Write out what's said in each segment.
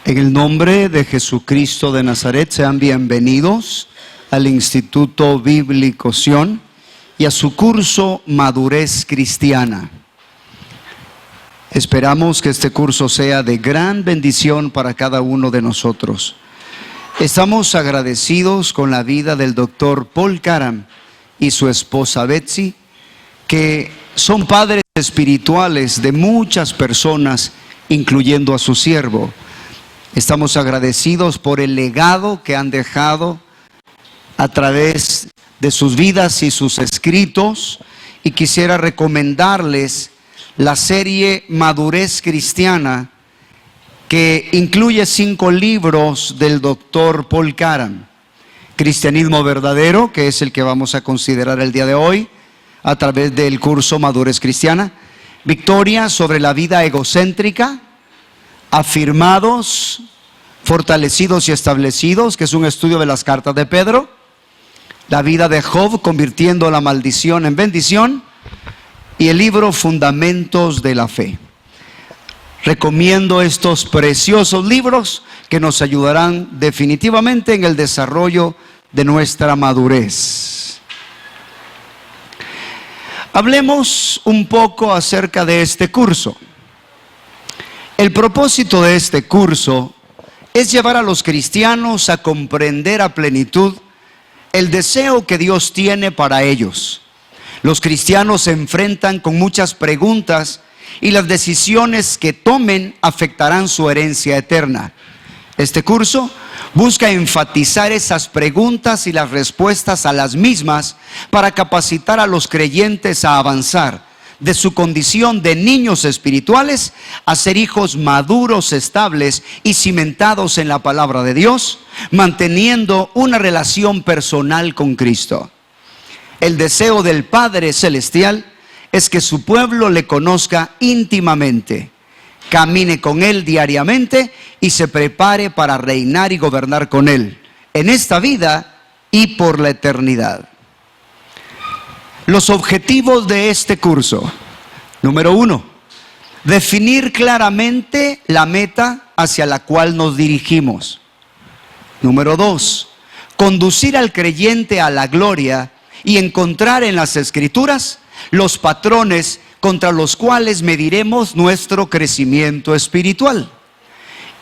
En el nombre de Jesucristo de Nazaret, sean bienvenidos al Instituto Bíblico Sion y a su curso Madurez Cristiana. Esperamos que este curso sea de gran bendición para cada uno de nosotros. Estamos agradecidos con la vida del doctor Paul Caram y su esposa Betsy, que son padres espirituales de muchas personas, incluyendo a su siervo. Estamos agradecidos por el legado que han dejado a través de sus vidas y sus escritos, y quisiera recomendarles la serie Madurez Cristiana, que incluye 5 libros del doctor Paul Caram. Cristianismo verdadero, que es el que vamos a considerar el día de hoy a través del curso Madurez Cristiana. Victoria sobre la vida egocéntrica. Afirmados, fortalecidos y establecidos, que es un estudio de las cartas de Pedro. La vida de Job, convirtiendo la maldición en bendición. Y el libro Fundamentos de la Fe. Recomiendo estos preciosos libros que nos ayudarán definitivamente en el desarrollo de nuestra madurez. Hablemos un poco acerca de este curso. El propósito de este curso es llevar a los cristianos a comprender a plenitud el deseo que Dios tiene para ellos. Los cristianos se enfrentan con muchas preguntas y las decisiones que tomen afectarán su herencia eterna. Este curso busca enfatizar esas preguntas y las respuestas a las mismas para capacitar a los creyentes a avanzar de su condición de niños espirituales a ser hijos maduros, estables y cimentados en la palabra de Dios, manteniendo una relación personal con Cristo. El deseo del Padre Celestial es que su pueblo le conozca íntimamente, camine con Él diariamente y se prepare para reinar y gobernar con Él en esta vida y por la eternidad. Los objetivos de este curso. Número 1, definir claramente la meta hacia la cual nos dirigimos. Número 2, conducir al creyente a la gloria y encontrar en las Escrituras los patrones contra los cuales mediremos nuestro crecimiento espiritual.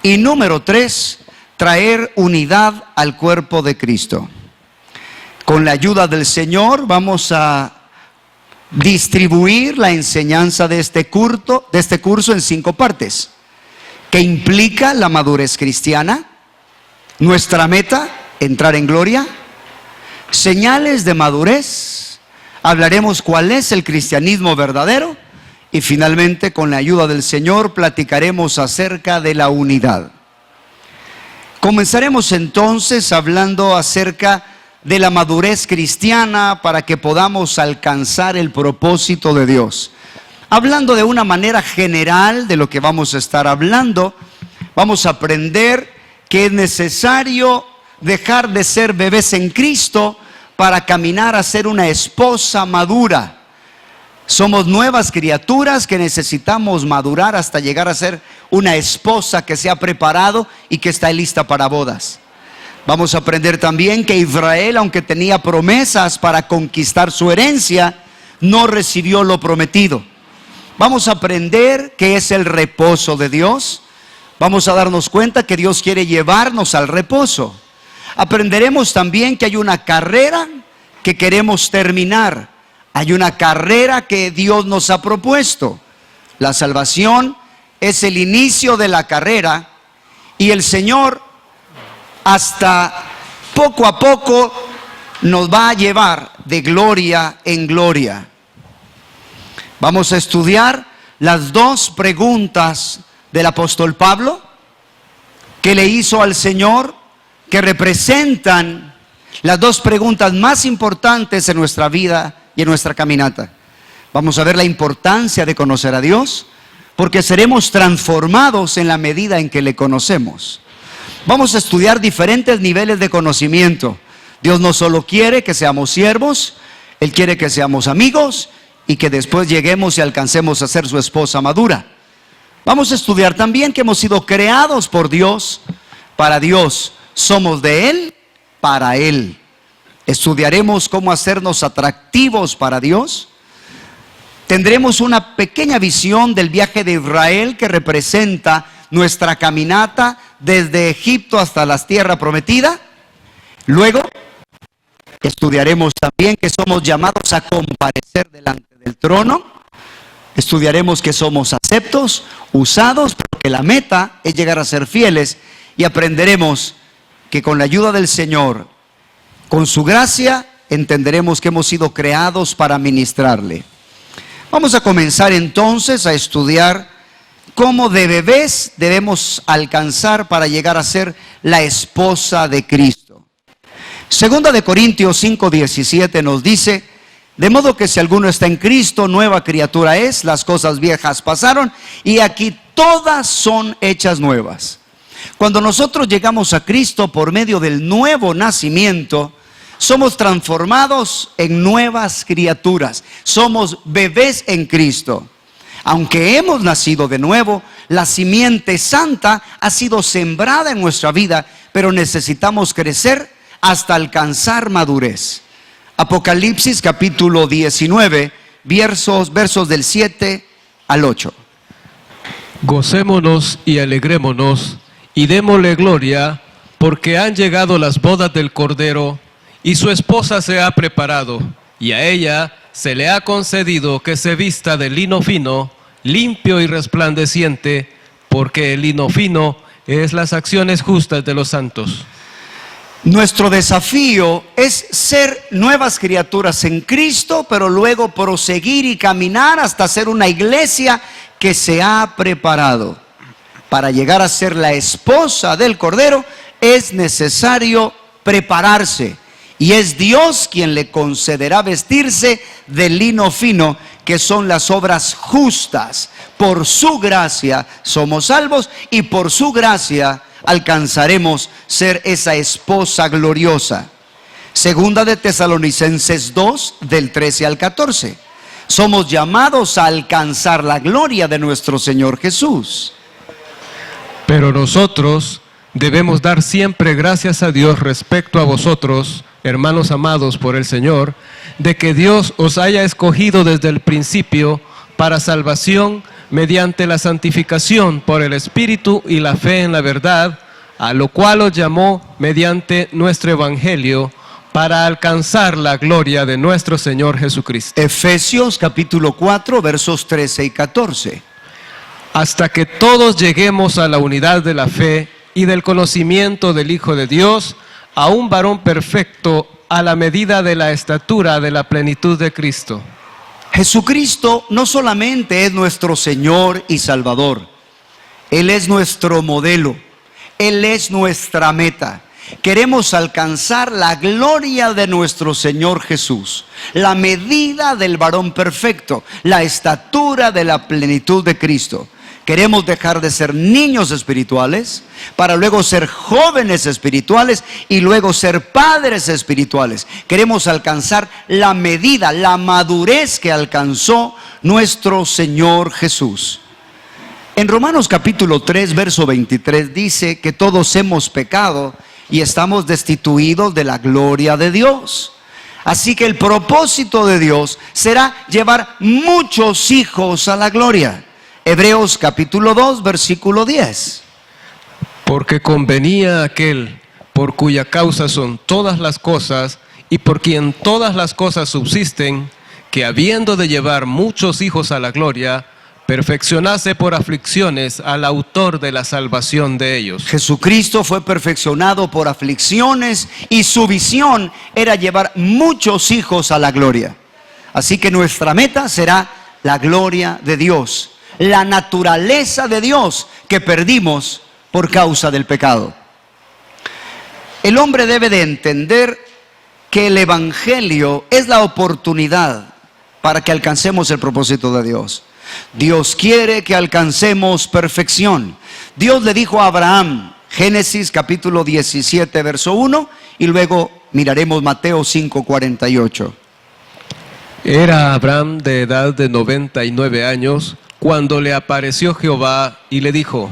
Y número 3, traer unidad al cuerpo de Cristo. Con la ayuda del Señor vamos a distribuir la enseñanza de este curso en 5 partes, que implica la madurez cristiana, nuestra meta, entrar en gloria, señales de madurez, hablaremos cuál es el cristianismo verdadero y finalmente, con la ayuda del Señor, platicaremos acerca de la unidad. Comenzaremos entonces hablando acerca de la madurez cristiana para que podamos alcanzar el propósito de Dios. Hablando de una manera general de lo que vamos a estar hablando, vamos a aprender que es necesario dejar de ser bebés en Cristo para caminar a ser una esposa madura. Somos nuevas criaturas que necesitamos madurar hasta llegar a ser una esposa que se ha preparado y que está lista para bodas. Vamos a aprender también que Israel, aunque tenía promesas para conquistar su herencia, no recibió lo prometido. Vamos a aprender qué es el reposo de Dios. Vamos a darnos cuenta que Dios quiere llevarnos al reposo. Aprenderemos también que hay una carrera que queremos terminar. Hay una carrera que Dios nos ha propuesto. La salvación es el inicio de la carrera y el Señor hasta poco a poco nos va a llevar de gloria en gloria. Vamos a estudiar las 2 preguntas del apóstol Pablo que le hizo al Señor, que representan las 2 preguntas más importantes en nuestra vida y en nuestra caminata. Vamos a ver la importancia de conocer a Dios, porque seremos transformados en la medida en que le conocemos. Vamos a estudiar diferentes niveles de conocimiento. Dios no solo quiere que seamos siervos, Él quiere que seamos amigos y que después lleguemos y alcancemos a ser su esposa madura. Vamos a estudiar también que hemos sido creados por Dios, para Dios. Somos de Él, para Él. Estudiaremos cómo hacernos atractivos para Dios. Tendremos una pequeña visión del viaje de Israel que representa nuestra caminata desde Egipto hasta la tierra prometida. Luego estudiaremos también que somos llamados a comparecer delante del trono. Estudiaremos que somos aceptos, usados, porque la meta es llegar a ser fieles, y aprenderemos que con la ayuda del Señor, con su gracia, entenderemos que hemos sido creados para ministrarle. Vamos a comenzar entonces a estudiar cómo de bebés debemos alcanzar para llegar a ser la esposa de Cristo. Segunda de Corintios 5:17 nos dice: de modo que si alguno está en Cristo, nueva criatura es, las cosas viejas pasaron y aquí todas son hechas nuevas. Cuando nosotros llegamos a Cristo por medio del nuevo nacimiento, somos transformados en nuevas criaturas. Somos bebés en Cristo. Aunque hemos nacido de nuevo, la simiente santa ha sido sembrada en nuestra vida, pero necesitamos crecer hasta alcanzar madurez. Apocalipsis capítulo 19, versos del 7 al 8. Gocémonos y alegrémonos y démosle gloria, porque han llegado las bodas del Cordero, y su esposa se ha preparado, y a ella se le ha concedido que se vista de lino fino, limpio y resplandeciente, porque el lino fino es las acciones justas de los santos. Nuestro desafío es ser nuevas criaturas en Cristo, pero luego proseguir y caminar hasta ser una iglesia que se ha preparado. Para llegar a ser la esposa del Cordero es necesario prepararse, y es Dios quien le concederá vestirse de lino fino, que son las obras justas. Por su gracia somos salvos, y por su gracia alcanzaremos ser esa esposa gloriosa. Segunda de Tesalonicenses 2, del 13 al 14. Somos llamados a alcanzar la gloria de nuestro Señor Jesús. Pero nosotros debemos dar siempre gracias a Dios respecto a vosotros, hermanos amados por el Señor, de que Dios os haya escogido desde el principio para salvación mediante la santificación por el Espíritu y la fe en la verdad, a lo cual os llamó mediante nuestro Evangelio, para alcanzar la gloria de nuestro Señor Jesucristo. Efesios capítulo 4, versos 13 y 14. Hasta que todos lleguemos a la unidad de la fe y del conocimiento del Hijo de Dios, a un varón perfecto, a la medida de la estatura de la plenitud de Cristo. Jesucristo no solamente es nuestro Señor y Salvador, Él es nuestro modelo, Él es nuestra meta. Queremos alcanzar la gloria de nuestro Señor Jesús, la medida del varón perfecto, la estatura de la plenitud de Cristo. Queremos dejar de ser niños espirituales para luego ser jóvenes espirituales y luego ser padres espirituales. Queremos alcanzar la medida, la madurez que alcanzó nuestro Señor Jesús. En Romanos capítulo 3, verso 23 dice que todos hemos pecado y estamos destituidos de la gloria de Dios. Así que el propósito de Dios será llevar muchos hijos a la gloria. Hebreos capítulo 2, versículo 10. Porque convenía a aquel por cuya causa son todas las cosas y por quien todas las cosas subsisten, que habiendo de llevar muchos hijos a la gloria, perfeccionase por aflicciones al autor de la salvación de ellos. Jesucristo fue perfeccionado por aflicciones y su visión era llevar muchos hijos a la gloria. Así que nuestra meta será la gloria de Dios, la naturaleza de Dios que perdimos por causa del pecado. El hombre debe de entender que el Evangelio es la oportunidad para que alcancemos el propósito de Dios. Dios quiere que alcancemos perfección. Dios le dijo a Abraham, Génesis capítulo 17, verso 1, y luego miraremos Mateo 5, 48. Era Abraham de edad de 99 años cuando le apareció Jehová y le dijo: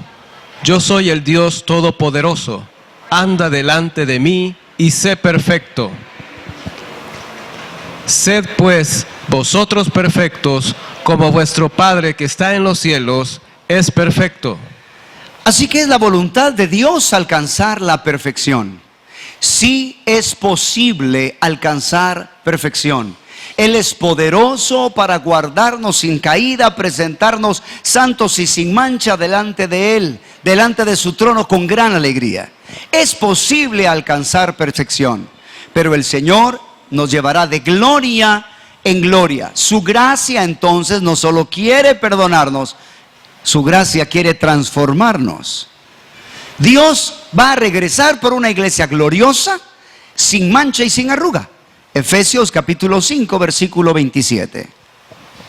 yo soy el Dios Todopoderoso, anda delante de mí y sé perfecto. Sed pues vosotros perfectos, como vuestro Padre que está en los cielos es perfecto. Así que es la voluntad de Dios alcanzar la perfección. Sí es posible alcanzar perfección. Él es poderoso para guardarnos sin caída, presentarnos santos y sin mancha delante de Él, delante de su trono con gran alegría. Es posible alcanzar perfección, pero el Señor nos llevará de gloria en gloria. Su gracia entonces no solo quiere perdonarnos, su gracia quiere transformarnos. Dios va a regresar por una iglesia gloriosa, sin mancha y sin arruga. Efesios capítulo 5, versículo 27.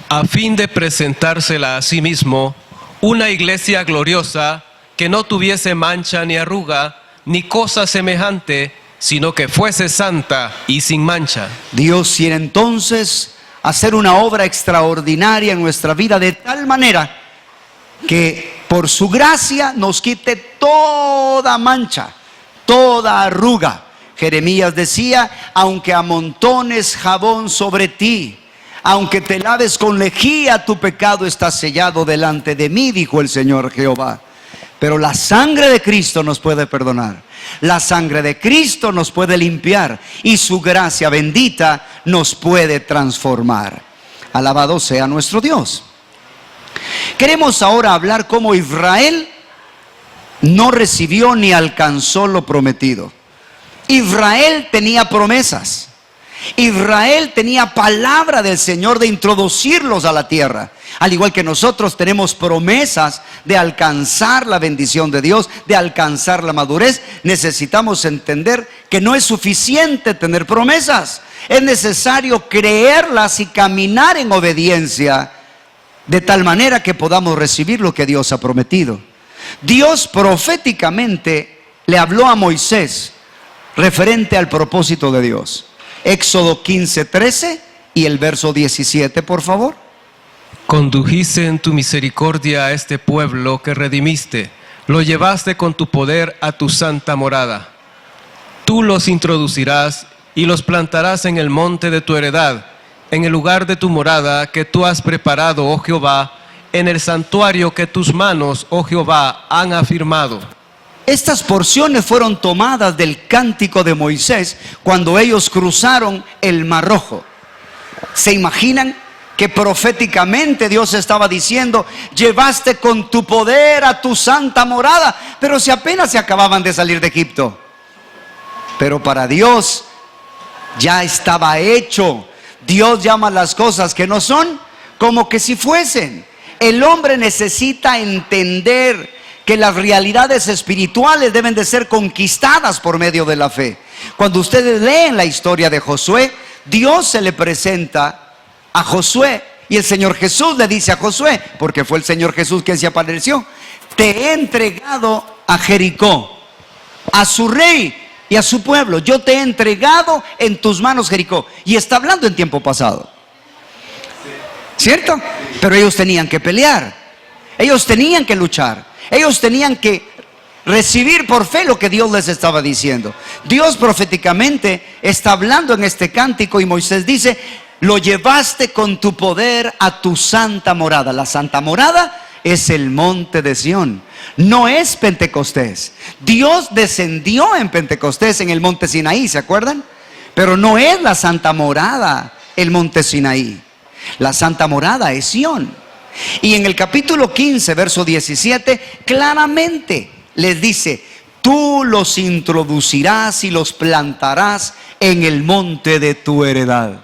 A fin de presentársela a sí mismo, una iglesia gloriosa, que no tuviese mancha ni arruga, ni cosa semejante, sino que fuese santa y sin mancha. Dios quiere entonces hacer una obra extraordinaria en nuestra vida, de tal manera que por su gracia nos quite toda mancha, toda arruga. Jeremías decía: aunque amontones jabón sobre ti, aunque te laves con lejía, tu pecado está sellado delante de mí, dijo el Señor Jehová. Pero la sangre de Cristo nos puede perdonar, la sangre de Cristo nos puede limpiar, y su gracia bendita nos puede transformar. Alabado sea nuestro Dios. Queremos ahora hablar cómo Israel no recibió ni alcanzó lo prometido. Israel tenía promesas. Israel tenía palabra del Señor de introducirlos a la tierra. Al igual que nosotros tenemos promesas de alcanzar la bendición de Dios, de alcanzar la madurez, necesitamos entender que no es suficiente tener promesas. Es necesario creerlas y caminar en obediencia, de tal manera que podamos recibir lo que Dios ha prometido. Dios proféticamente le habló a Moisés referente al propósito de Dios. Éxodo 15:13 y el verso 17, por favor. Condujiste en tu misericordia a este pueblo que redimiste, lo llevaste con tu poder a tu santa morada. Tú los introducirás y los plantarás en el monte de tu heredad, en el lugar de tu morada que tú has preparado, oh Jehová, en el santuario que tus manos, oh Jehová, han afirmado. Estas porciones fueron tomadas del cántico de Moisés cuando ellos cruzaron el Mar Rojo. ¿Se imaginan que proféticamente Dios estaba diciendo: llevaste con tu poder a tu santa morada? Pero si apenas se acababan de salir de Egipto. Pero para Dios ya estaba hecho. Dios llama las cosas que no son como que si fuesen. El hombre necesita entender que las realidades espirituales deben de ser conquistadas por medio de la fe. Cuando ustedes leen la historia de Josué, Dios se le presenta a Josué y el Señor Jesús le dice a Josué, porque fue el Señor Jesús quien se apareció: te he entregado a Jericó, a su rey y a su pueblo. Yo te he entregado en tus manos Jericó. Y está hablando en tiempo pasado, ¿cierto? Pero ellos tenían que pelear, ellos tenían que luchar, ellos tenían que recibir por fe lo que Dios les estaba diciendo. Dios proféticamente está hablando en este cántico y Moisés dice: lo llevaste con tu poder a tu santa morada. La santa morada es el monte de Sión, no es Pentecostés. Dios descendió en Pentecostés en el monte Sinaí, ¿se acuerdan? Pero no es la santa morada el monte Sinaí. La santa morada es Sión. Y en el capítulo 15, verso 17, claramente les dice: tú los introducirás y los plantarás en el monte de tu heredad.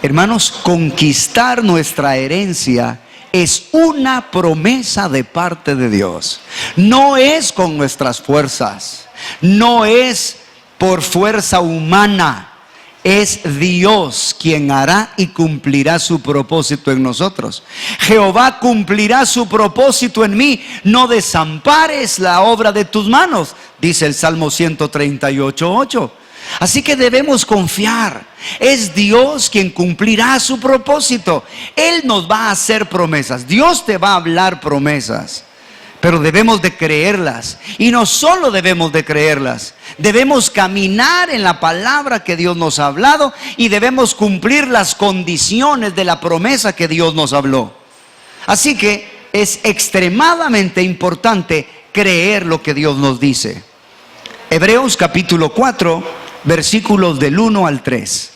Hermanos, conquistar nuestra herencia es una promesa de parte de Dios. No es con nuestras fuerzas, no es por fuerza humana. Es Dios quien hará y cumplirá su propósito en nosotros. Jehová cumplirá su propósito en mí. No desampares la obra de tus manos, dice el Salmo 138:8. Así que debemos confiar. Es Dios quien cumplirá su propósito. Él nos va a hacer promesas. Dios te va a hablar promesas. Pero debemos de creerlas. Y no solo debemos de creerlas, debemos caminar en la palabra que Dios nos ha hablado y debemos cumplir las condiciones de la promesa que Dios nos habló. Así que es extremadamente importante creer lo que Dios nos dice. Hebreos capítulo 4, versículos del 1 al 3.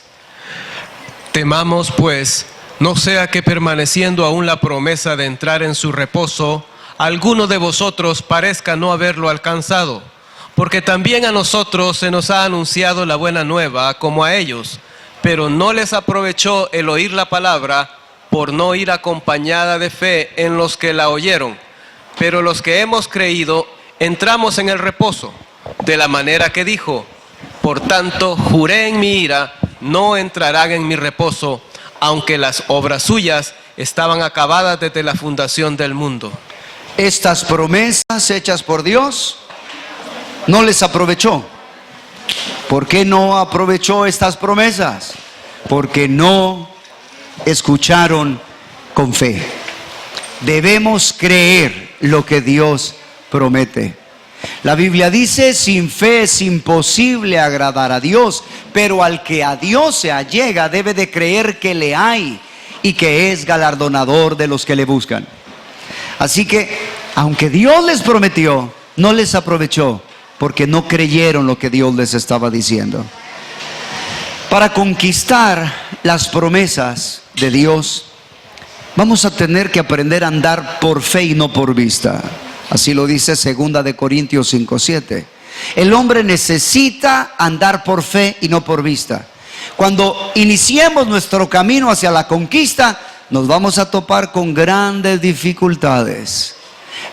Temamos pues, no sea que permaneciendo aún la promesa de entrar en su reposo, alguno de vosotros parezca no haberlo alcanzado, porque también a nosotros se nos ha anunciado la buena nueva como a ellos, pero no les aprovechó el oír la palabra por no ir acompañada de fe en los que la oyeron. Pero los que hemos creído entramos en el reposo, de la manera que dijo: por tanto juré en mi ira, no entrarán en mi reposo, aunque las obras suyas estaban acabadas desde la fundación del mundo. Estas promesas hechas por Dios no les aprovechó. ¿Por qué no aprovechó estas promesas? Porque no escucharon con fe. Debemos creer lo que Dios promete. La Biblia dice: sin fe es imposible agradar a Dios, pero al que a Dios se allega debe de creer que le hay y que es galardonador de los que le buscan. Así que, aunque Dios les prometió, no les aprovechó, porque no creyeron lo que Dios les estaba diciendo. Para conquistar las promesas de Dios, vamos a tener que aprender a andar por fe y no por vista. Así lo dice 2 de Corintios 5:7. El hombre necesita andar por fe y no por vista. Cuando iniciemos nuestro camino hacia la conquista, nos vamos a topar con grandes dificultades.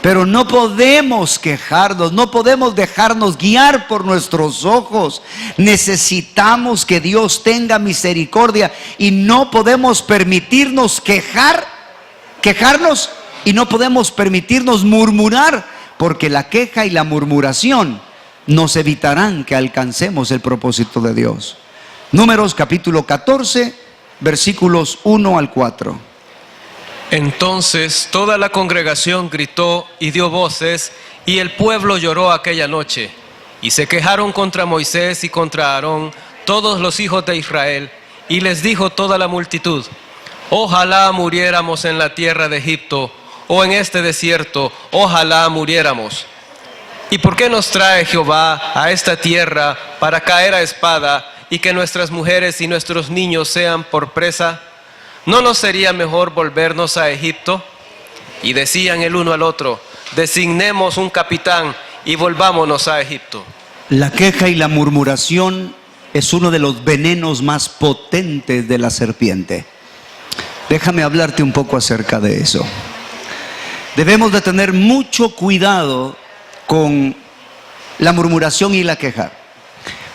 Pero no podemos quejarnos, no podemos dejarnos guiar por nuestros ojos. Necesitamos que Dios tenga misericordia y no podemos permitirnos quejarnos y no podemos permitirnos murmurar, porque la queja y la murmuración nos evitarán que alcancemos el propósito de Dios. Números capítulo 14, versículos 1 al 4. Entonces toda la congregación gritó y dio voces, y el pueblo lloró aquella noche. Y se quejaron contra Moisés y contra Aarón todos los hijos de Israel, y les dijo toda la multitud: ojalá muriéramos en la tierra de Egipto, o en este desierto, ojalá muriéramos. ¿Y por qué nos trae Jehová a esta tierra para caer a espada, y que nuestras mujeres y nuestros niños sean por presa? ¿No nos sería mejor volvernos a Egipto? Y decían el uno al otro: designemos un capitán y volvámonos a Egipto. La queja y la murmuración es uno de los venenos más potentes de la serpiente. Déjame hablarte un poco acerca de eso. Debemos de tener mucho cuidado con la murmuración y la queja,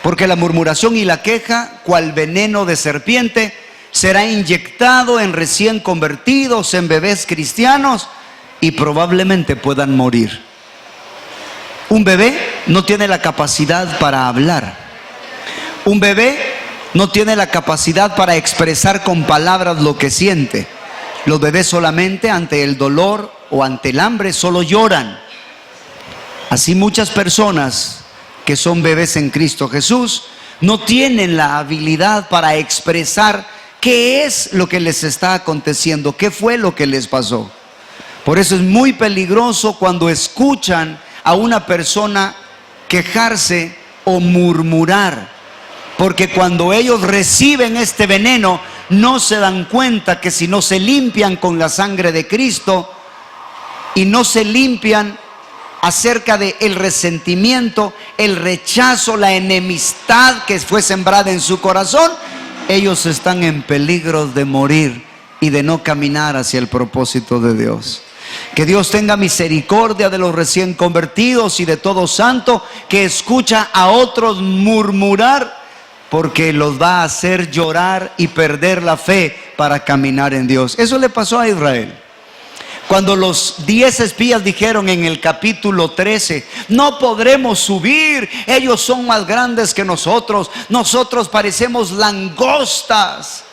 porque la murmuración y la queja, cual veneno de serpiente, será inyectado en recién convertidos, en bebés cristianos, y probablemente puedan morir. Un bebé no tiene la capacidad para hablar. Un bebé no tiene la capacidad para expresar con palabras lo que siente. Los bebés solamente ante el dolor o ante el hambre solo lloran. Así muchas personas que son bebés en Cristo Jesús no tienen la habilidad para expresar qué es lo que les está aconteciendo, qué fue lo que les pasó. Por eso es muy peligroso cuando escuchan a una persona quejarse o murmurar, porque cuando ellos reciben este veneno no se dan cuenta que si no se limpian con la sangre de Cristo y no se limpian acerca del resentimiento, el rechazo, la enemistad que fue sembrada en su corazón, ellos están en peligro de morir y de no caminar hacia el propósito de Dios. Que Dios tenga misericordia de los recién convertidos y de todo santo que escucha a otros murmurar, porque los va a hacer llorar y perder la fe para caminar en Dios. Eso le pasó a Israel. Cuando los 10 espías dijeron en el capítulo 13, no podremos subir, ellos son más grandes que nosotros parecemos langostas.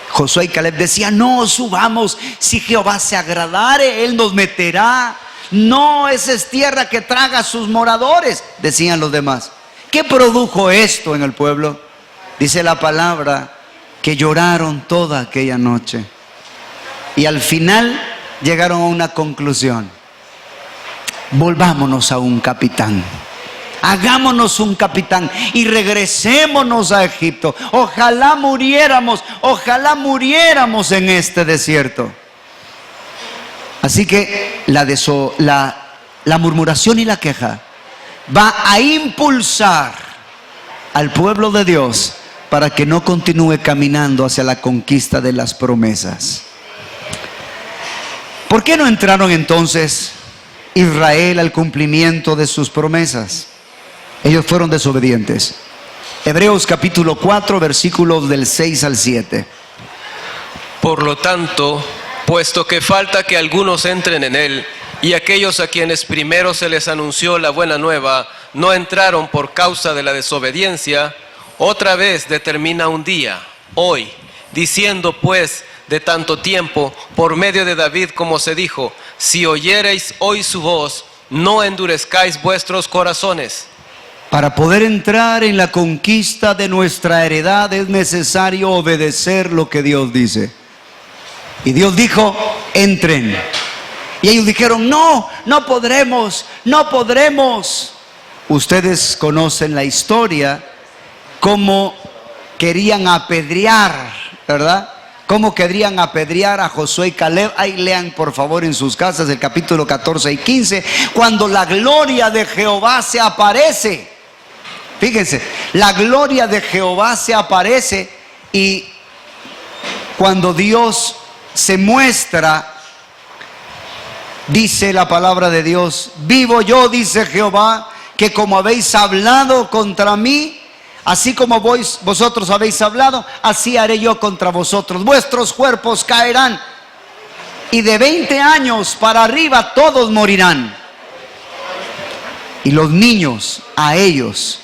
Josué y Caleb decían, no subamos, si Jehová se agradare, Él nos meterá. No, esa es tierra que traga a sus moradores, decían los demás. ¿Qué produjo esto en el pueblo? Dice la palabra que lloraron toda aquella noche. Y al final llegaron a una conclusión. Volvámonos a un capitán. Hagámonos un capitán y regresémonos a Egipto. Ojalá muriéramos en este desierto. Así que la murmuración y la queja va a impulsar al pueblo de Dios para que no continúe caminando hacia la conquista de las promesas. ¿Por qué no entraron entonces Israel al cumplimiento de sus promesas? Ellos fueron desobedientes. Hebreos capítulo 4, versículos del 6 al 7. Por lo tanto, puesto que falta que algunos entren en él, y aquellos a quienes primero se les anunció la buena nueva no entraron por causa de la desobediencia, otra vez determina un día, hoy, diciendo pues de tanto tiempo, por medio de David, como se dijo, si oyereis hoy su voz, no endurezcáis vuestros corazones. Para poder entrar en la conquista de nuestra heredad es necesario obedecer lo que Dios dice. Y Dios dijo, entren. Y ellos dijeron, no podremos. Ustedes conocen la historia, cómo querían apedrear, ¿verdad? Cómo querían apedrear a Josué y Caleb. Ahí lean por favor en sus casas el capítulo 14 y 15, cuando la gloria de Jehová se aparece. Fíjense, la gloria de Jehová se aparece, y cuando Dios se muestra, dice la palabra de Dios, vivo yo, dice Jehová, que como habéis hablado contra mí, así como vosotros habéis hablado, así haré yo contra vosotros. Vuestros cuerpos caerán, y de 20 años para arriba todos morirán. Y los niños, a ellos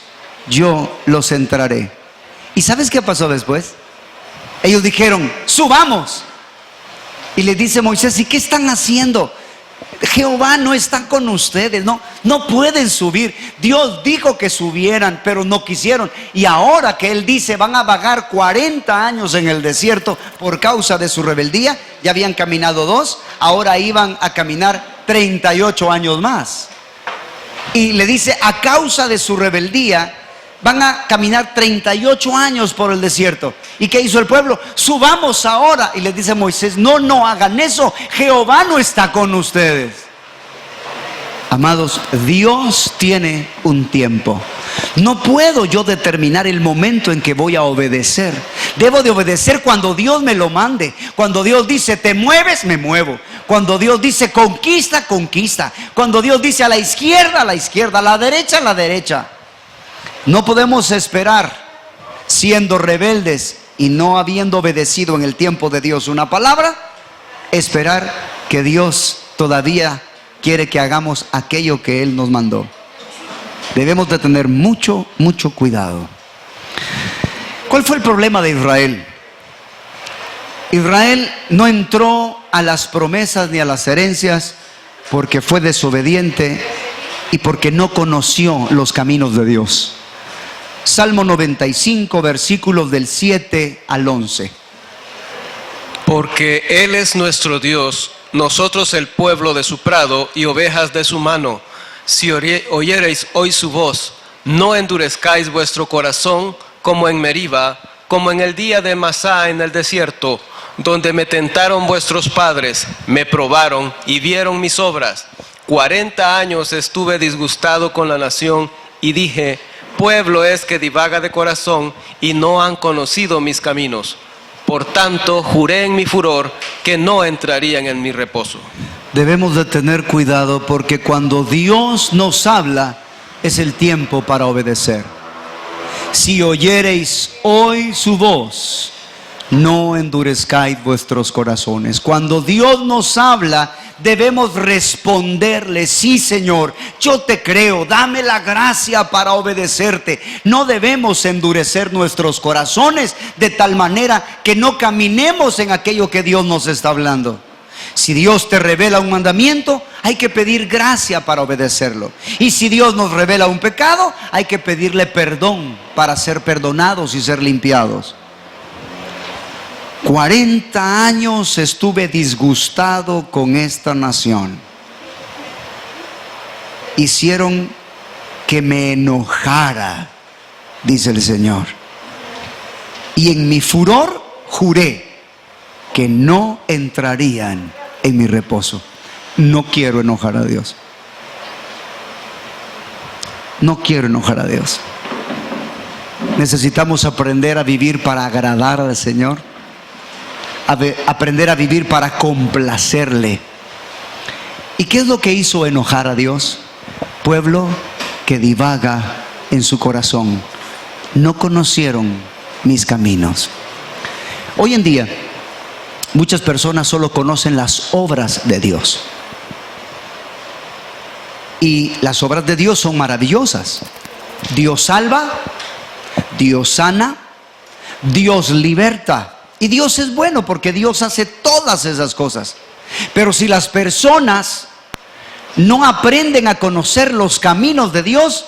yo los entraré. ¿Y sabes qué pasó después? Ellos dijeron, subamos. Y les dice Moisés, ¿y qué están haciendo? Jehová no está con ustedes, no pueden subir. Dios dijo que subieran, pero no quisieron. Y ahora que Él dice, van a vagar 40 años en el desierto por causa de su rebeldía. Ya habían caminado 2, ahora iban a caminar 38 años más. Y le dice, a causa de su rebeldía van a caminar 38 años por el desierto. ¿Y qué hizo el pueblo? Subamos ahora. Y les dice Moisés, no hagan eso, Jehová no está con ustedes. Amados, Dios tiene un tiempo. No puedo yo determinar el momento en que voy a obedecer. Debo de obedecer cuando Dios me lo mande. Cuando Dios dice, te mueves, me muevo. Cuando Dios dice, conquista, conquista. Cuando Dios dice, a la izquierda, a la derecha, a la derecha. No podemos esperar, siendo rebeldes y no habiendo obedecido en el tiempo de Dios una palabra, esperar que Dios todavía quiere que hagamos aquello que Él nos mandó. Debemos de tener mucho cuidado. ¿Cuál fue el problema de Israel? Israel no entró a las promesas ni a las herencias porque fue desobediente y porque no conoció los caminos de Dios. Salmo 95, versículos del 7 al 11. Porque Él es nuestro Dios, nosotros el pueblo de su prado y ovejas de su mano. Si oyereis hoy su voz, no endurezcáis vuestro corazón como en Meriba, como en el día de Masá en el desierto, donde me tentaron vuestros padres, me probaron y vieron mis obras. 40 años estuve disgustado con la nación y dije, pueblo es que divaga de corazón y no han conocido mis caminos. Por tanto, juré en mi furor que no entrarían en mi reposo. Debemos de tener cuidado porque cuando Dios nos habla es el tiempo para obedecer. Si oyereis hoy su voz, no endurezcáis vuestros corazones. Cuando Dios nos habla, debemos responderle: sí, Señor, yo te creo, dame la gracia para obedecerte. No debemos endurecer nuestros corazones de tal manera que no caminemos en aquello que Dios nos está hablando. Si Dios te revela un mandamiento, hay que pedir gracia para obedecerlo. Y si Dios nos revela un pecado, hay que pedirle perdón para ser perdonados y ser limpiados. 40 años estuve disgustado con esta nación. Hicieron que me enojara, dice el Señor. Y en mi furor juré que no entrarían en mi reposo. No quiero enojar a Dios. No quiero enojar a Dios. Necesitamos aprender a vivir para agradar al Señor. Aprender a vivir para complacerle. ¿Y qué es lo que hizo enojar a Dios? Pueblo que divaga en su corazón. No conocieron mis caminos. Hoy en día, muchas personas solo conocen las obras de Dios. Y las obras de Dios son maravillosas. Dios salva, Dios sana, Dios liberta. Y Dios es bueno porque Dios hace todas esas cosas. Pero si las personas no aprenden a conocer los caminos de Dios,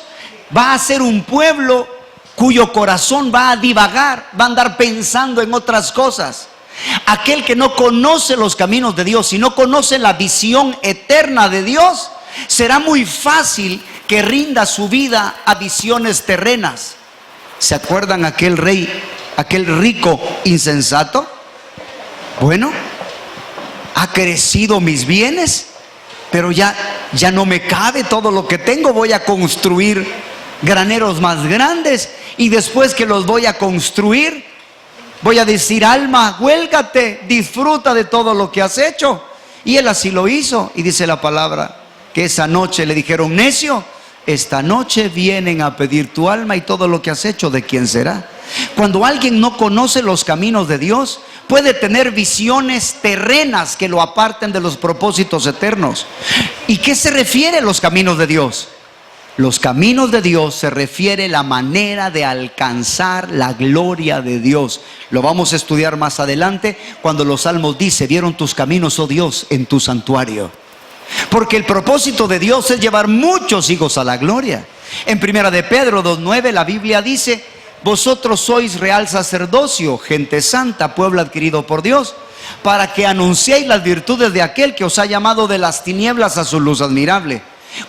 va a ser un pueblo cuyo corazón va a divagar, va a andar pensando en otras cosas. Aquel que no conoce los caminos de Dios y no conoce la visión eterna de Dios, será muy fácil que rinda su vida a visiones terrenas. ¿Se acuerdan aquel rey, aquel rico insensato? Bueno, ha crecido mis bienes, pero ya no me cabe todo lo que tengo. Voy a construir graneros más grandes, y después que los voy a construir, voy a decir: alma, huélgate, disfruta de todo lo que has hecho. Y él así lo hizo. Y dice la palabra que esa noche le dijeron: necio, esta noche vienen a pedir tu alma, y todo lo que has hecho, ¿de quién será? Cuando alguien no conoce los caminos de Dios, puede tener visiones terrenas que lo aparten de los propósitos eternos. ¿Y qué se refiere a los caminos de Dios? Los caminos de Dios se refiere a la manera de alcanzar la gloria de Dios. Lo vamos a estudiar más adelante cuando los salmos dice: vieron tus caminos, oh Dios, en tu santuario. Porque el propósito de Dios es llevar muchos hijos a la gloria. En 1 de Pedro 2:9 la Biblia dice: vosotros sois real sacerdocio, gente santa, pueblo adquirido por Dios, para que anunciéis las virtudes de aquel que os ha llamado de las tinieblas a su luz admirable.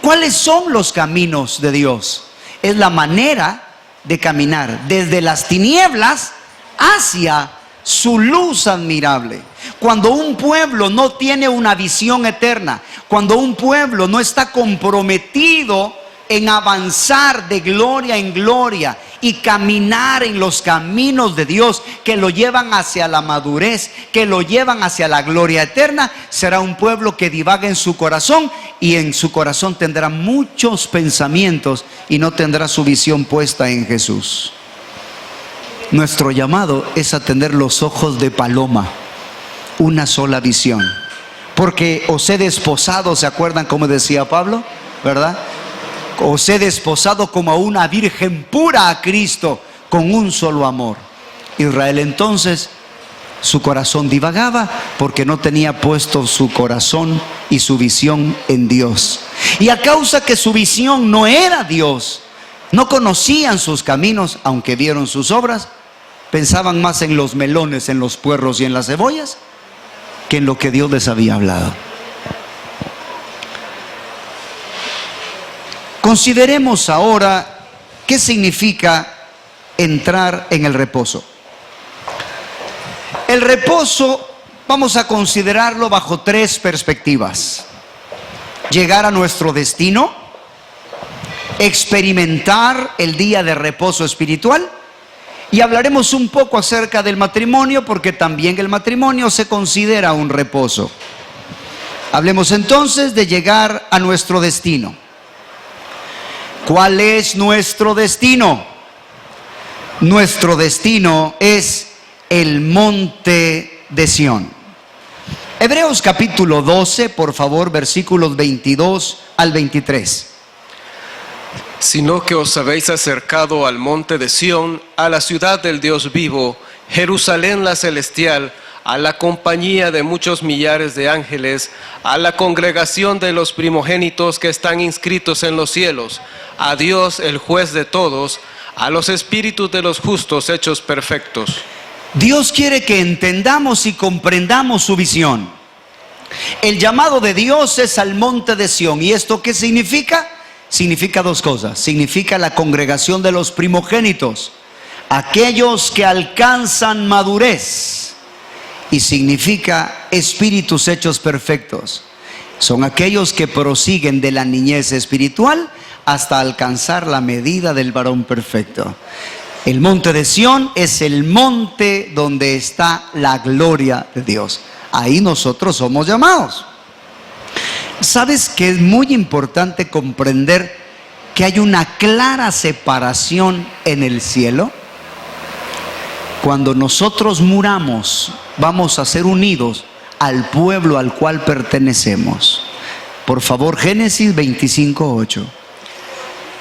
¿Cuáles son los caminos de Dios? Es la manera de caminar desde las tinieblas hacia su luz admirable. Cuando un pueblo no tiene una visión eterna, cuando un pueblo no está comprometido en avanzar de gloria en gloria y caminar en los caminos de Dios que lo llevan hacia la madurez, que lo llevan hacia la gloria eterna, será un pueblo que divaga en su corazón, y en su corazón tendrá muchos pensamientos y no tendrá su visión puesta en Jesús. Nuestro llamado es a tener los ojos de paloma, una sola visión. Porque os he desposado, ¿se acuerdan cómo decía Pablo? ¿Verdad? Os he desposado como a una virgen pura a Cristo, con un solo amor. Israel entonces, su corazón divagaba porque no tenía puesto su corazón y su visión en Dios. Y a causa que su visión no era Dios, no conocían sus caminos, aunque vieron sus obras, pensaban más en los melones, en los puerros y en las cebollas, que en lo que Dios les había hablado. Consideremos ahora qué significa entrar en el reposo. El reposo vamos a considerarlo bajo tres perspectivas: llegar a nuestro destino, experimentar el día de reposo espiritual, y hablaremos un poco acerca del matrimonio, porque también el matrimonio se considera un reposo. Hablemos entonces de llegar a nuestro destino. ¿Cuál es nuestro destino? Nuestro destino es el monte de Sión. Hebreos capítulo 12, por favor, versículos 22 al 23. Sino que os habéis acercado al monte de Sión, a la ciudad del Dios vivo, Jerusalén la celestial, a la compañía de muchos millares de ángeles, a la congregación de los primogénitos que están inscritos en los cielos, a Dios el juez de todos, a los espíritus de los justos hechos perfectos. Dios quiere que entendamos y comprendamos su visión. El llamado de Dios es al monte de Sión. ¿Y esto qué significa? Significa dos cosas. Significa la congregación de los primogénitos, aquellos que alcanzan madurez. Y significa espíritus hechos perfectos. Son aquellos que prosiguen de la niñez espiritual hasta alcanzar la medida del varón perfecto. El monte de Sión es el monte donde está la gloria de Dios. Ahí nosotros somos llamados. ¿Sabes que es muy importante comprender que hay una clara separación en el cielo? Cuando nosotros muramos, vamos a ser unidos al pueblo al cual pertenecemos. Por favor, Génesis 25:8.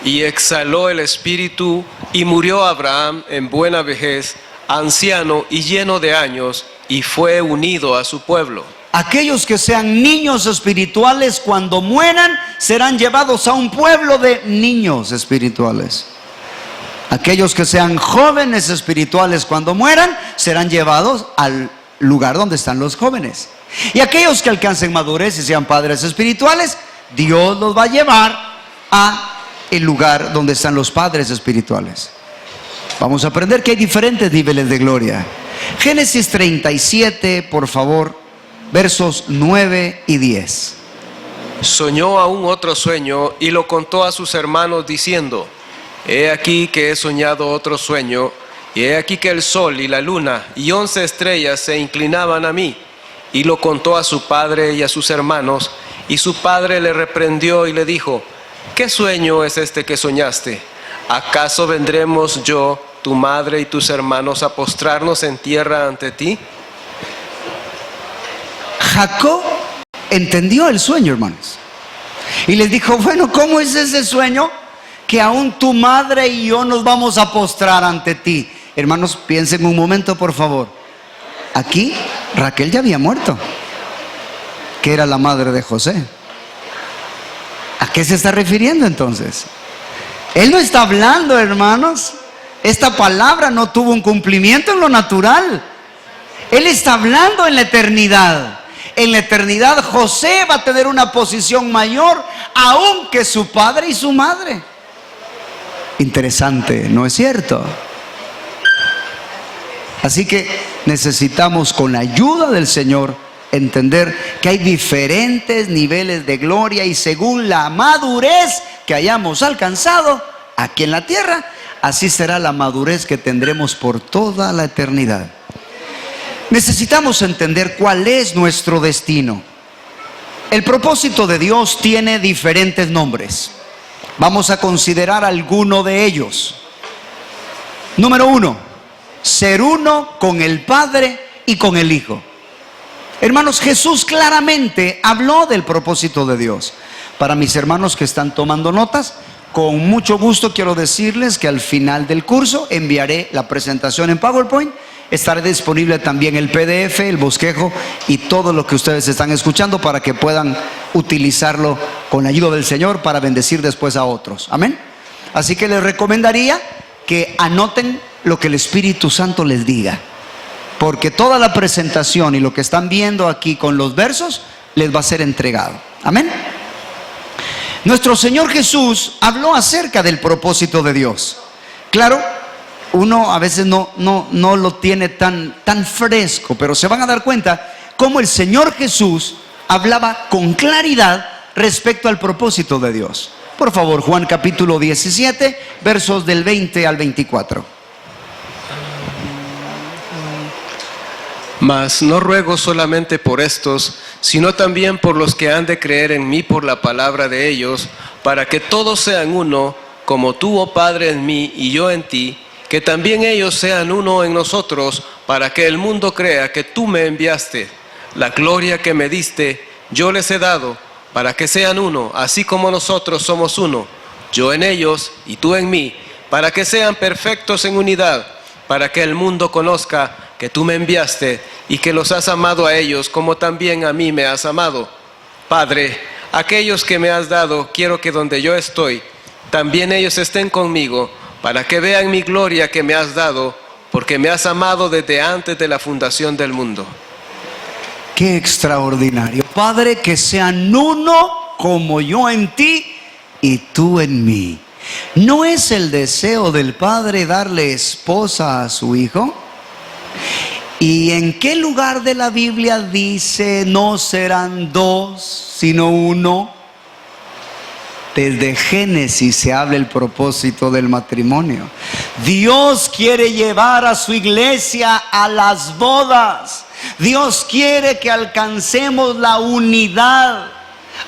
Y exhaló el espíritu, y murió Abraham en buena vejez, anciano y lleno de años, y fue unido a su pueblo. Aquellos que sean niños espirituales, cuando mueran, serán llevados a un pueblo de niños espirituales. Aquellos que sean jóvenes espirituales, cuando mueran, serán llevados al lugar donde están los jóvenes. Y aquellos que alcancen madurez y sean padres espirituales, Dios los va a llevar a el lugar donde están los padres espirituales. Vamos a aprender que hay diferentes niveles de gloria. Génesis 37, por favor, versos 9 y 10. Soñó aún otro sueño y lo contó a sus hermanos diciendo: he aquí que he soñado otro sueño, y he aquí que el sol y la luna y 11 estrellas se inclinaban a mí. Y lo contó a su padre y a sus hermanos, y su padre le reprendió y le dijo: ¿qué sueño es este que soñaste? ¿Acaso vendremos yo, tu madre y tus hermanos a postrarnos en tierra ante ti? Jacob entendió el sueño, hermanos, y les dijo: bueno, ¿cómo es ese sueño? Que aún tu madre y yo nos vamos a postrar ante ti. Hermanos, piensen un momento, por favor. Aquí Raquel ya había muerto, que era la madre de José. ¿A qué se está refiriendo entonces? Él no está hablando, hermanos. Esta palabra no tuvo un cumplimiento en lo natural. Él está hablando en la eternidad. En la eternidad José va a tener una posición mayor aún que su padre y su madre. Interesante, ¿no es cierto? Así que necesitamos, con la ayuda del Señor, entender que hay diferentes niveles de gloria, y según la madurez que hayamos alcanzado aquí en la tierra, así será la madurez que tendremos por toda la eternidad. Necesitamos entender cuál es nuestro destino. El propósito de Dios tiene diferentes nombres. Vamos a considerar alguno de ellos. Número 1, ser uno con el Padre y con el Hijo. Hermanos, Jesús claramente habló del propósito de Dios. Para mis hermanos que están tomando notas, con mucho gusto quiero decirles que al final del curso enviaré la presentación en PowerPoint. Estará disponible también el PDF, el bosquejo y todo lo que ustedes están escuchando, para que puedan utilizarlo con la ayuda del Señor para bendecir después a otros. Amén. Así que les recomendaría que anoten lo que el Espíritu Santo les diga, porque toda la presentación y lo que están viendo aquí con los versos les va a ser entregado. Amén. Nuestro Señor Jesús habló acerca del propósito de Dios. Claro, uno a veces no lo tiene tan fresco, pero se van a dar cuenta cómo el Señor Jesús hablaba con claridad respecto al propósito de Dios. Por favor, Juan capítulo 17, versos del 20 al 24. Mas no ruego solamente por estos, sino también por los que han de creer en mí por la palabra de ellos, para que todos sean uno, como tú, oh Padre, en mí y yo en ti, que también ellos sean uno en nosotros, para que el mundo crea que tú me enviaste. La gloria que me diste, yo les he dado, para que sean uno, así como nosotros somos uno, yo en ellos y tú en mí, para que sean perfectos en unidad, para que el mundo conozca que tú me enviaste y que los has amado a ellos como también a mí me has amado. Padre, aquellos que me has dado, quiero que donde yo estoy, también ellos estén conmigo, para que vean mi gloria que me has dado, porque me has amado desde antes de la fundación del mundo. Qué extraordinario. Padre, que sean uno como yo en ti y tú en mí. ¿No es el deseo del Padre darle esposa a su Hijo? ¿Y en qué lugar de la Biblia dice no serán dos, sino uno? Desde Génesis se habla el propósito del matrimonio. Dios quiere llevar a su iglesia a las bodas. Dios quiere que alcancemos la unidad.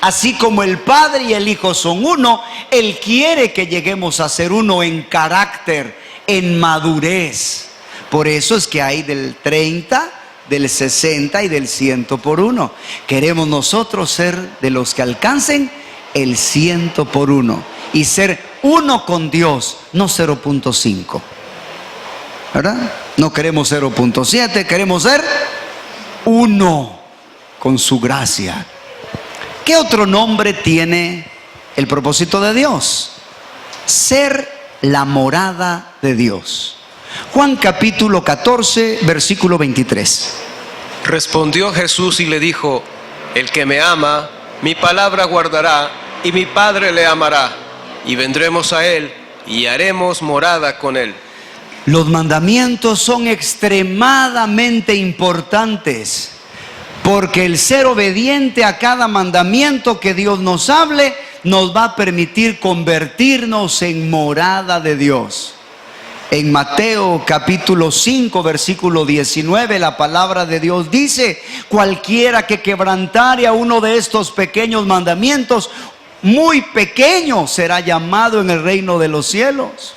Así como el Padre y el Hijo son uno, Él quiere que lleguemos a ser uno en carácter, en madurez. Por eso es que hay del 30, del 60 y del 100 por uno. Queremos nosotros ser de los que alcancen el 100 por uno y ser uno con Dios, no 0.5, ¿verdad? No queremos 0.7, queremos ser uno con su gracia. ¿Qué otro nombre tiene el propósito de Dios? Ser la morada de Dios. Juan capítulo 14, versículo 23. Respondió Jesús y le dijo: el que me ama, mi palabra guardará, y mi Padre le amará, y vendremos a él, y haremos morada con él. Los mandamientos son extremadamente importantes, porque el ser obediente a cada mandamiento que Dios nos hable, nos va a permitir convertirnos en morada de Dios. En Mateo capítulo 5 versículo 19 la palabra de Dios dice: cualquiera que quebrantare a uno de estos pequeños mandamientos, muy pequeño será llamado en el reino de los cielos.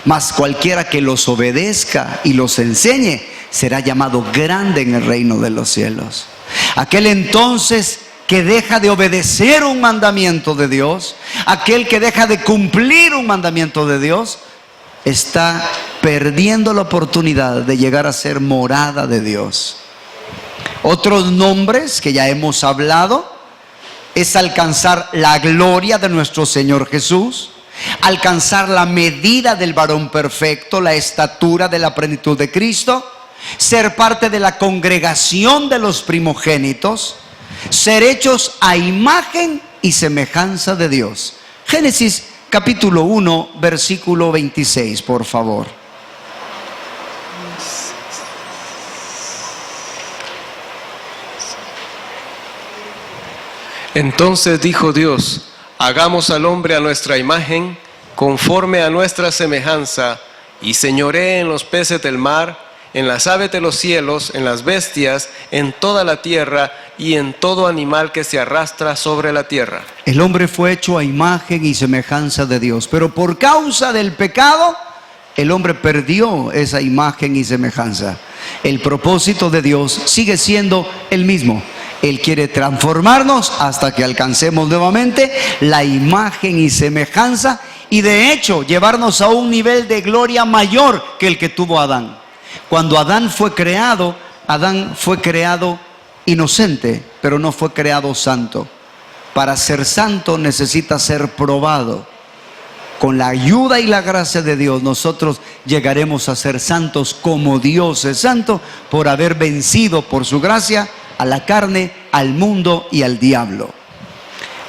Mas cualquiera que los obedezca y los enseñe, será llamado grande en el reino de los cielos. Aquel entonces que deja de obedecer un mandamiento de Dios, aquel que deja de cumplir un mandamiento de Dios, está perdiendo la oportunidad de llegar a ser morada de Dios. Otros nombres que ya hemos hablado es alcanzar la gloria de nuestro Señor Jesús, alcanzar la medida del varón perfecto, la estatura de la plenitud de Cristo, ser parte de la congregación de los primogénitos, ser hechos a imagen y semejanza de Dios. Génesis capítulo 1, versículo 26, por favor. Entonces dijo Dios: hagamos al hombre a nuestra imagen, conforme a nuestra semejanza, y señoree en los peces del mar, en las aves de los cielos, en las bestias, en toda la tierra y en todo animal que se arrastra sobre la tierra. El hombre fue hecho a imagen y semejanza de Dios, pero por causa del pecado, el hombre perdió esa imagen y semejanza. El propósito de Dios sigue siendo el mismo. Él quiere transformarnos hasta que alcancemos nuevamente la imagen y semejanza, y de hecho llevarnos a un nivel de gloria mayor que el que tuvo Adán. Cuando Adán fue creado inocente, pero no fue creado santo. Para ser santo necesita ser probado. Con la ayuda y la gracia de Dios, nosotros llegaremos a ser santos como Dios es santo, por haber vencido por su gracia a la carne, al mundo y al diablo.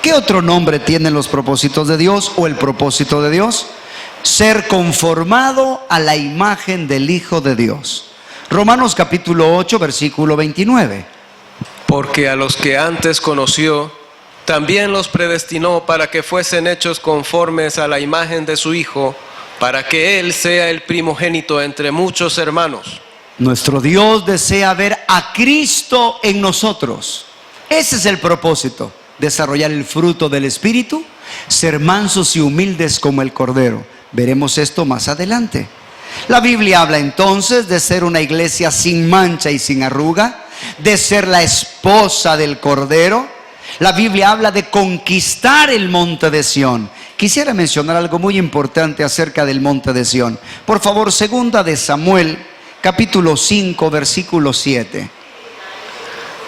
¿Qué otro nombre tienen los propósitos de Dios o el propósito de Dios? Ser conformado a la imagen del Hijo de Dios. Romanos capítulo 8, versículo 29. Porque a los que antes conoció, también los predestinó para que fuesen hechos conformes a la imagen de su Hijo, para que Él sea el primogénito entre muchos hermanos. Nuestro Dios desea ver a Cristo en nosotros. Ese es el propósito: desarrollar el fruto del Espíritu, ser mansos y humildes como el Cordero. Veremos esto más adelante. La Biblia habla entonces de ser una iglesia sin mancha y sin arruga, de ser la esposa del Cordero. La Biblia habla de conquistar el monte de Sión. Quisiera mencionar algo muy importante acerca del monte de Sión. Por favor, segunda de Samuel, capítulo 5, versículo 7.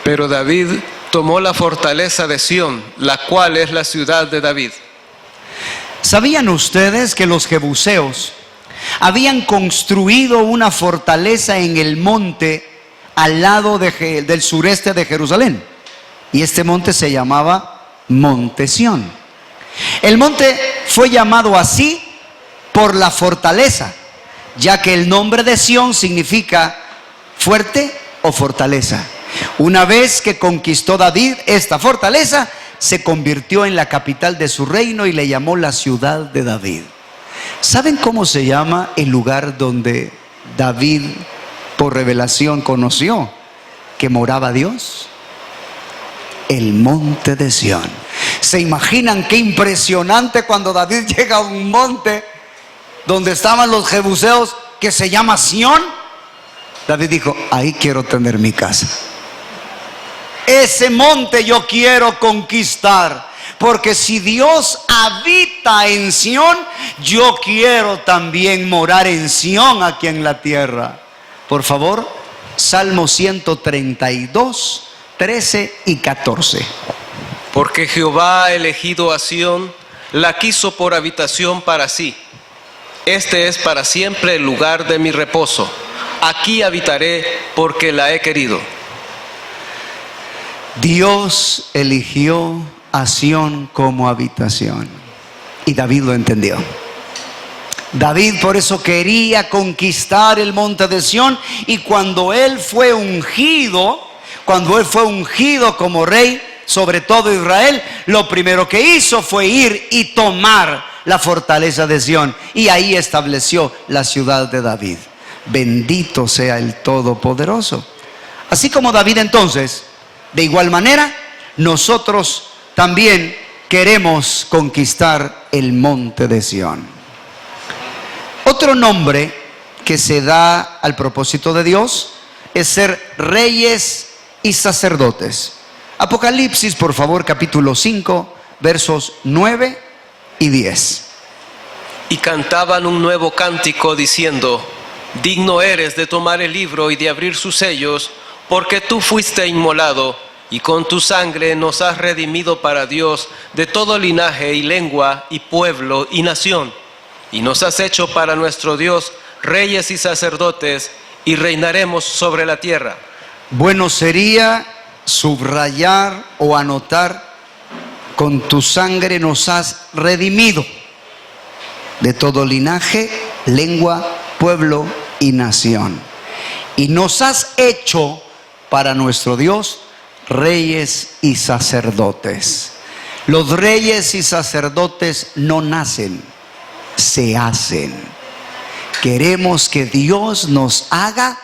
Pero David tomó la fortaleza de Sión, la cual es la ciudad de David. ¿Sabían ustedes que los jebuseos habían construido una fortaleza en el monte al lado del sureste de Jerusalén? Y este monte se llamaba Monte Sión. El monte fue llamado así por la fortaleza, ya que el nombre de Sión significa fuerte o fortaleza. Una vez que conquistó David esta fortaleza, se convirtió en la capital de su reino y le llamó la ciudad de David. ¿Saben cómo se llama el lugar donde David, por revelación, conoció que moraba Dios? El monte de Sión. ¿Se imaginan qué impresionante cuando David llega a un monte donde estaban los jebuseos que se llama Sión? David dijo: ahí quiero tener mi casa. Ese monte yo quiero conquistar, porque si Dios habita en Sión, yo quiero también morar en Sión aquí en la tierra. Por favor, Salmo 132, 13 y 14. Porque Jehová ha elegido a Sión, la quiso por habitación para sí. Este es para siempre el lugar de mi reposo. Aquí habitaré porque la he querido. Dios eligió a Sión como habitación, y David lo entendió. David por eso quería conquistar el monte de Sión, y cuando él fue ungido como rey sobre todo Israel, lo primero que hizo fue ir y tomar la fortaleza de Sión, y ahí estableció la ciudad de David. Bendito sea el Todopoderoso. Así como David, entonces, de igual manera, nosotros también queremos conquistar el monte de Sión. Otro nombre que se da al propósito de Dios es ser reyes y sacerdotes. Apocalipsis, por favor, capítulo 5, versos 9 y 10. Y cantaban un nuevo cántico diciendo: digno eres de tomar el libro y de abrir sus sellos, porque tú fuiste inmolado, y con tu sangre nos has redimido para Dios de todo linaje y lengua y pueblo y nación. Y nos has hecho para nuestro Dios reyes y sacerdotes, y reinaremos sobre la tierra. Bueno sería subrayar o anotar: con tu sangre nos has redimido de todo linaje, lengua, pueblo y nación. Y nos has hecho para nuestro Dios reyes y sacerdotes. Los reyes y sacerdotes no nacen, se hacen. Queremos que Dios nos haga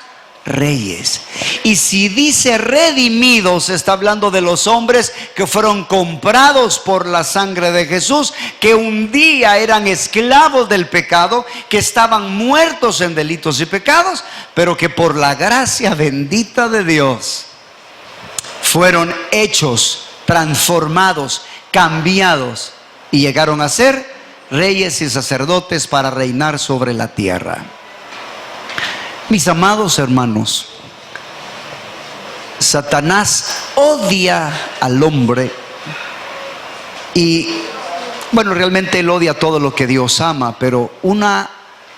reyes. Y si dice redimidos, está hablando de los hombres que fueron comprados por la sangre de Jesús, que un día eran esclavos del pecado, que estaban muertos en delitos y pecados, pero que por la gracia bendita de Dios fueron hechos, transformados, cambiados, y llegaron a ser reyes y sacerdotes para reinar sobre la tierra. Mis amados hermanos, Satanás odia al hombre, y bueno, realmente él odia todo lo que Dios ama, pero una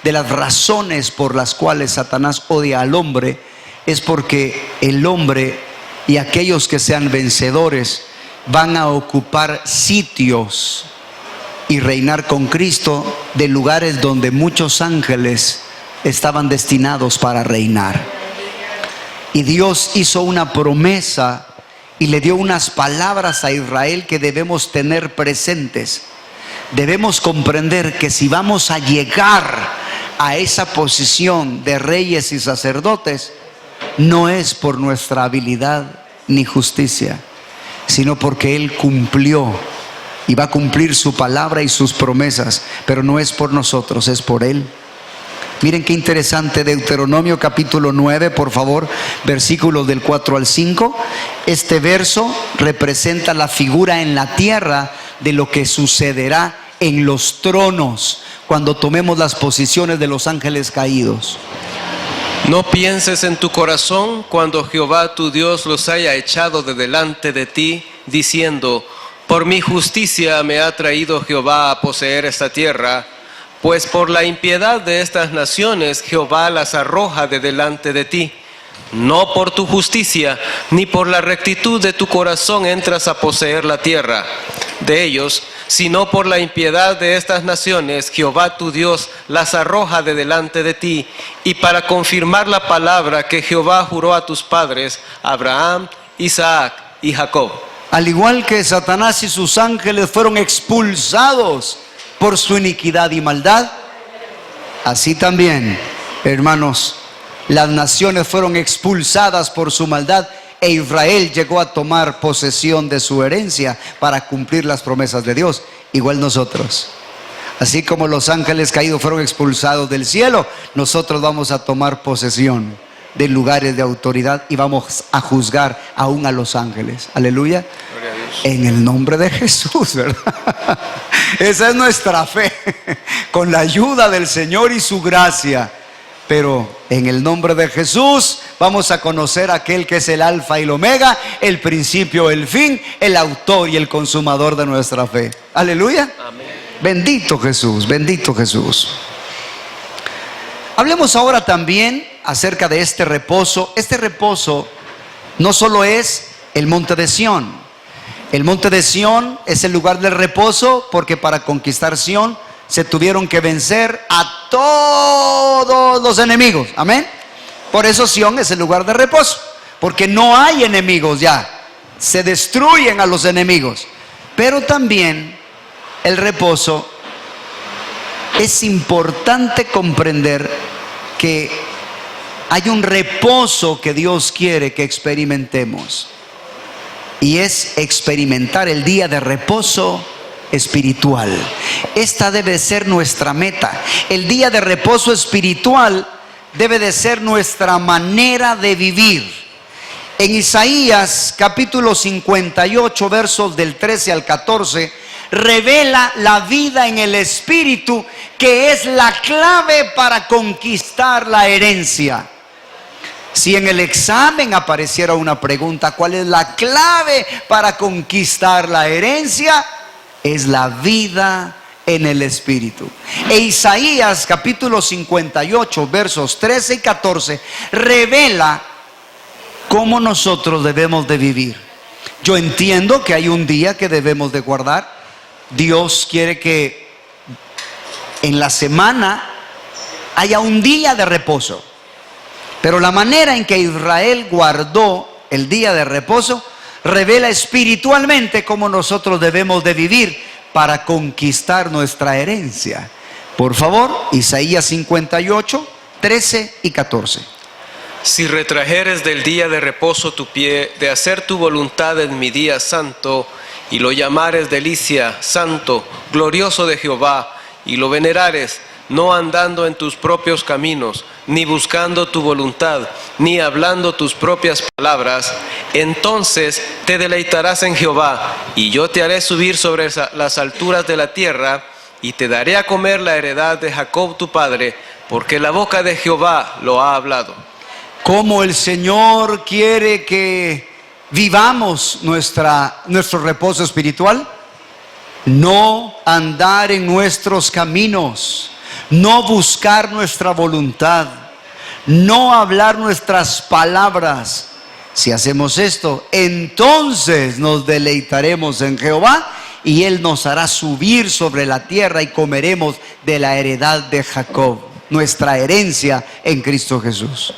de las razones por las cuales Satanás odia al hombre es porque el hombre y aquellos que sean vencedores van a ocupar sitios y reinar con Cristo de lugares donde muchos ángeles estaban destinados para reinar. Y Dios hizo una promesa y le dio unas palabras a Israel que debemos tener presentes. Debemos comprender que si vamos a llegar a esa posición de reyes y sacerdotes, no es por nuestra habilidad ni justicia, sino porque Él cumplió y va a cumplir su palabra y sus promesas. Pero no es por nosotros, es por Él. Miren qué interesante, Deuteronomio capítulo 9, por favor, versículos del 4 al 5. Este verso representa la figura en la tierra de lo que sucederá en los tronos cuando tomemos las posiciones de los ángeles caídos. No pienses en tu corazón cuando Jehová tu Dios los haya echado de delante de ti, diciendo: por mi justicia me ha traído Jehová a poseer esta tierra. Pues por la impiedad de estas naciones Jehová las arroja de delante de ti. No por tu justicia, ni por la rectitud de tu corazón entras a poseer la tierra de ellos, sino por la impiedad de estas naciones Jehová tu Dios las arroja de delante de ti, y para confirmar la palabra que Jehová juró a tus padres, Abraham, Isaac y Jacob. Al igual que Satanás y sus ángeles fueron expulsados por su iniquidad y maldad, así también, hermanos, las naciones fueron expulsadas por su maldad e Israel llegó a tomar posesión de su herencia para cumplir las promesas de Dios. Igual nosotros, así como los ángeles caídos fueron expulsados del cielo, nosotros vamos a tomar posesión de lugares de autoridad y vamos a juzgar aún a los ángeles. Aleluya. En el nombre de Jesús, ¿verdad? Esa es nuestra fe, con la ayuda del Señor y su gracia. Pero en el nombre de Jesús vamos a conocer a aquel que es el alfa y el omega, el principio, el fin, el autor y el consumador de nuestra fe. Aleluya. Amén. Bendito Jesús, bendito Jesús. Hablemos ahora también acerca de este reposo. Este reposo no solo es el monte de Sión. El monte de Sión es el lugar del reposo porque para conquistar Sión se tuvieron que vencer a todos los enemigos. Amén. Por eso Sión es el lugar de reposo, porque no hay enemigos ya. Se destruyen a los enemigos. Pero también el reposo, es importante comprender que hay un reposo que Dios quiere que experimentemos. Y es experimentar el día de reposo espiritual. Esta debe ser nuestra meta. El día de reposo espiritual debe de ser nuestra manera de vivir. En Isaías capítulo 58, versos del 13 al 14, revela la vida en el espíritu, que es la clave para conquistar la herencia. Si en el examen apareciera una pregunta, ¿cuál es la clave para conquistar la herencia? Es la vida en el espíritu. E Isaías capítulo 58, versos 13 y 14, revela cómo nosotros debemos de vivir. Yo entiendo que hay un día que debemos de guardar. Dios quiere que en la semana haya un día de reposo. Pero la manera en que Israel guardó el día de reposo revela espiritualmente cómo nosotros debemos de vivir para conquistar nuestra herencia. Por favor, Isaías 58, 13 y 14. Si retrajeres del día de reposo tu pie, de hacer tu voluntad en mi día santo, y lo llamares delicia, santo, glorioso de Jehová, y lo venerares, no andando en tus propios caminos, ni buscando tu voluntad, ni hablando tus propias palabras, entonces te deleitarás en Jehová, y yo te haré subir sobre las alturas de la tierra, y te daré a comer la heredad de Jacob tu padre, porque la boca de Jehová lo ha hablado. Como el Señor quiere que vivamos nuestro reposo espiritual, no andar en nuestros caminos, no buscar nuestra voluntad, no hablar nuestras palabras. Si hacemos esto, entonces nos deleitaremos en Jehová y Él nos hará subir sobre la tierra y comeremos de la heredad de Jacob, nuestra herencia en Cristo Jesús.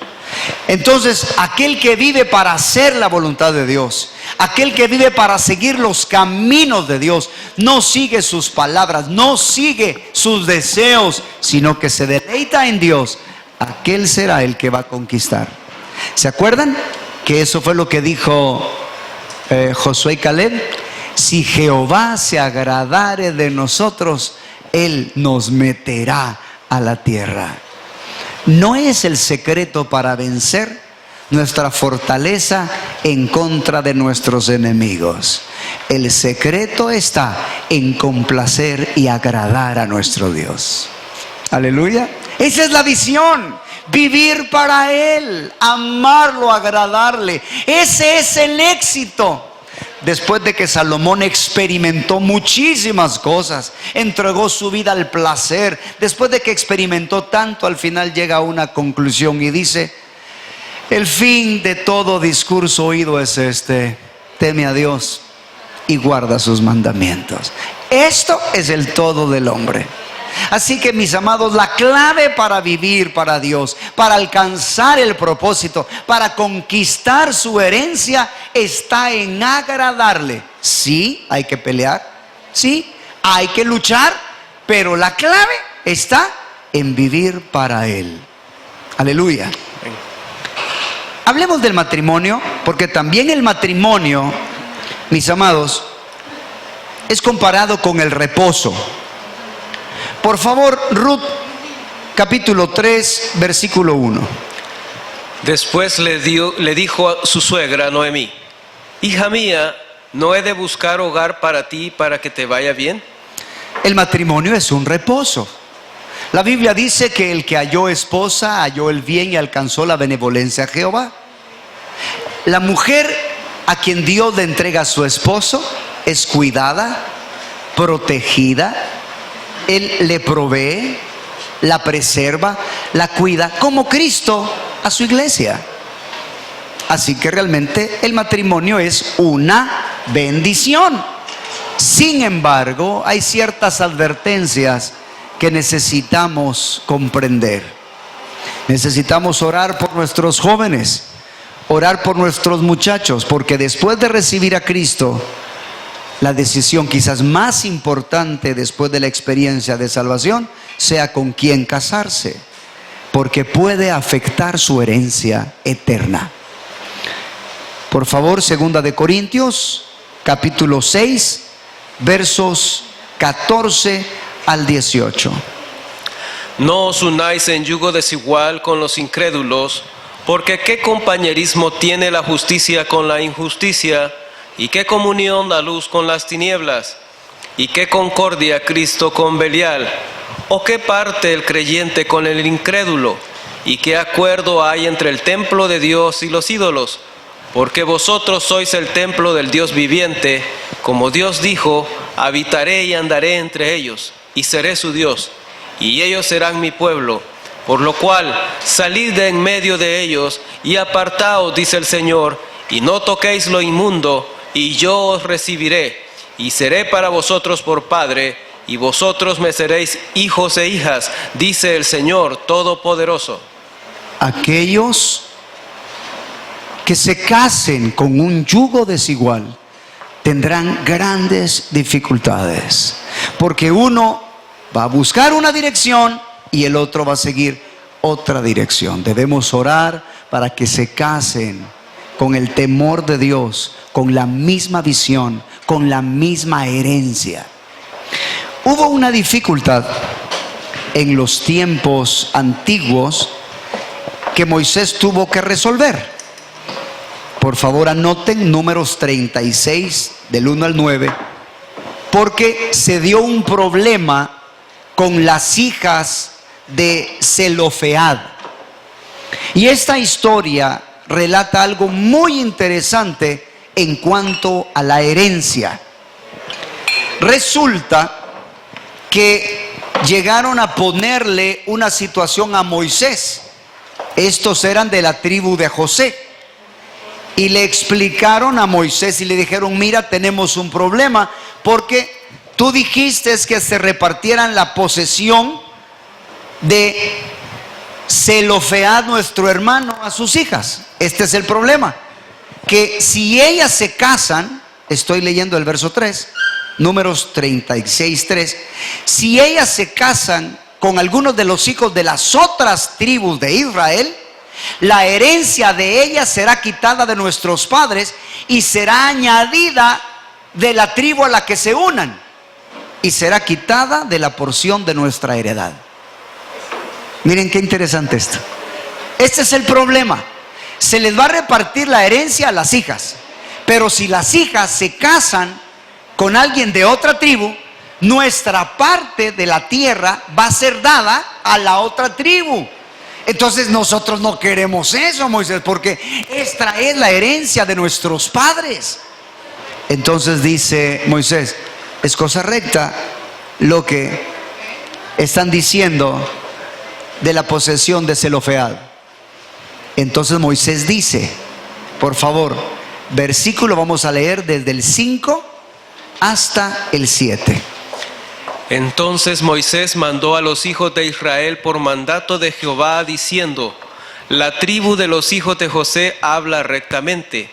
Entonces, aquel que vive para hacer la voluntad de Dios, aquel que vive para seguir los caminos de Dios, no sigue sus palabras, no sigue sus deseos, sino que se deleita en Dios, aquel será el que va a conquistar. ¿Se acuerdan? Que eso fue lo que dijo Josué y Caleb. Si Jehová se agradare de nosotros, Él nos meterá a la tierra. no es el secreto para vencer nuestra fortaleza en contra de nuestros enemigos. El secreto está en complacer y agradar a nuestro Dios. Aleluya. Esa es la visión. Vivir para Él, amarlo, agradarle. Ese es el éxito. Después de que Salomón experimentó muchísimas cosas, entregó su vida al placer, después de que experimentó tanto, al final llega a una conclusión y dice: el fin de todo discurso oído es este: teme a Dios y guarda sus mandamientos. Esto es el todo del hombre. Así que, mis amados, la clave para vivir para Dios, para alcanzar el propósito, para conquistar su herencia, está en agradarle. Sí, hay que pelear, sí, hay que luchar, pero la clave está en vivir para Él. Aleluya. Hablemos del matrimonio, porque también el matrimonio, mis amados, es comparado con el reposo. Por favor, Ruth, capítulo 3, versículo 1. Después le dijo a su suegra Noemí: hija mía, ¿no he de buscar hogar para ti para que te vaya bien? El matrimonio es un reposo. La Biblia dice que el que halló esposa halló el bien y alcanzó la benevolencia de Jehová. La mujer a quien Dios le entrega a su esposo es cuidada, protegida. Él le provee, la preserva, la cuida, como Cristo a su iglesia. Así que realmente el matrimonio es una bendición. Sin embargo, hay ciertas advertencias que necesitamos comprender. Necesitamos orar por nuestros jóvenes, orar por nuestros muchachos, porque después de recibir a Cristo, la decisión quizás más importante después de la experiencia de salvación sea con quién casarse, porque puede afectar su herencia eterna. Por favor, 2 de Corintios, capítulo 6, versos 14 al 18. No os unáis en yugo desigual con los incrédulos, porque ¿qué compañerismo tiene la justicia con la injusticia? ¿Y qué comunión la luz con las tinieblas? ¿Y qué concordia Cristo con Belial? ¿O qué parte el creyente con el incrédulo? ¿Y qué acuerdo hay entre el templo de Dios y los ídolos? Porque vosotros sois el templo del Dios viviente, como Dios dijo: habitaré y andaré entre ellos, y seré su Dios, y ellos serán mi pueblo. Por lo cual, salid de en medio de ellos, y apartaos, dice el Señor, y no toquéis lo inmundo, y yo os recibiré, y seré para vosotros por padre, y vosotros me seréis hijos e hijas, dice el Señor Todopoderoso. Aquellos que se casen con un yugo desigual tendrán grandes dificultades, porque uno va a buscar una dirección y el otro va a seguir otra dirección. Debemos orar para que se casen con el temor de Dios, con la misma visión, con la misma herencia. Hubo una dificultad en los tiempos antiguos que Moisés tuvo que resolver. Por favor, anoten Números 36, del 1 al 9, porque se dio un problema con las hijas de Zelofead. Y esta historia relata algo muy interesante en cuanto a la herencia. Resulta que llegaron a ponerle una situación a Moisés. Estos eran de la tribu de José. Y le explicaron a Moisés y le dijeron: mira, tenemos un problema, porque tú dijiste que se repartieran la posesión de Zelofead, nuestro hermano, a sus hijas. Este es el problema, que si ellas se casan, estoy leyendo el verso 3, Números 36, 3, si ellas se casan con algunos de los hijos de las otras tribus de Israel, la herencia de ellas será quitada de nuestros padres y será añadida de la tribu a la que se unan, y será quitada de la porción de nuestra heredad. Miren qué interesante esto. Este es el problema. Se les va a repartir la herencia a las hijas, pero si las hijas se casan con alguien de otra tribu, nuestra parte de la tierra va a ser dada a la otra tribu. Entonces nosotros no queremos eso, Moisés, porque esta es la herencia de nuestros padres. Entonces dice Moisés, es cosa recta lo que están diciendo de la posesión de Zelofead. Entonces Moisés dice, por favor, versículo vamos a leer desde el 5 hasta el 7. Entonces Moisés mandó a los hijos de Israel por mandato de Jehová, diciendo: la tribu de los hijos de José habla rectamente.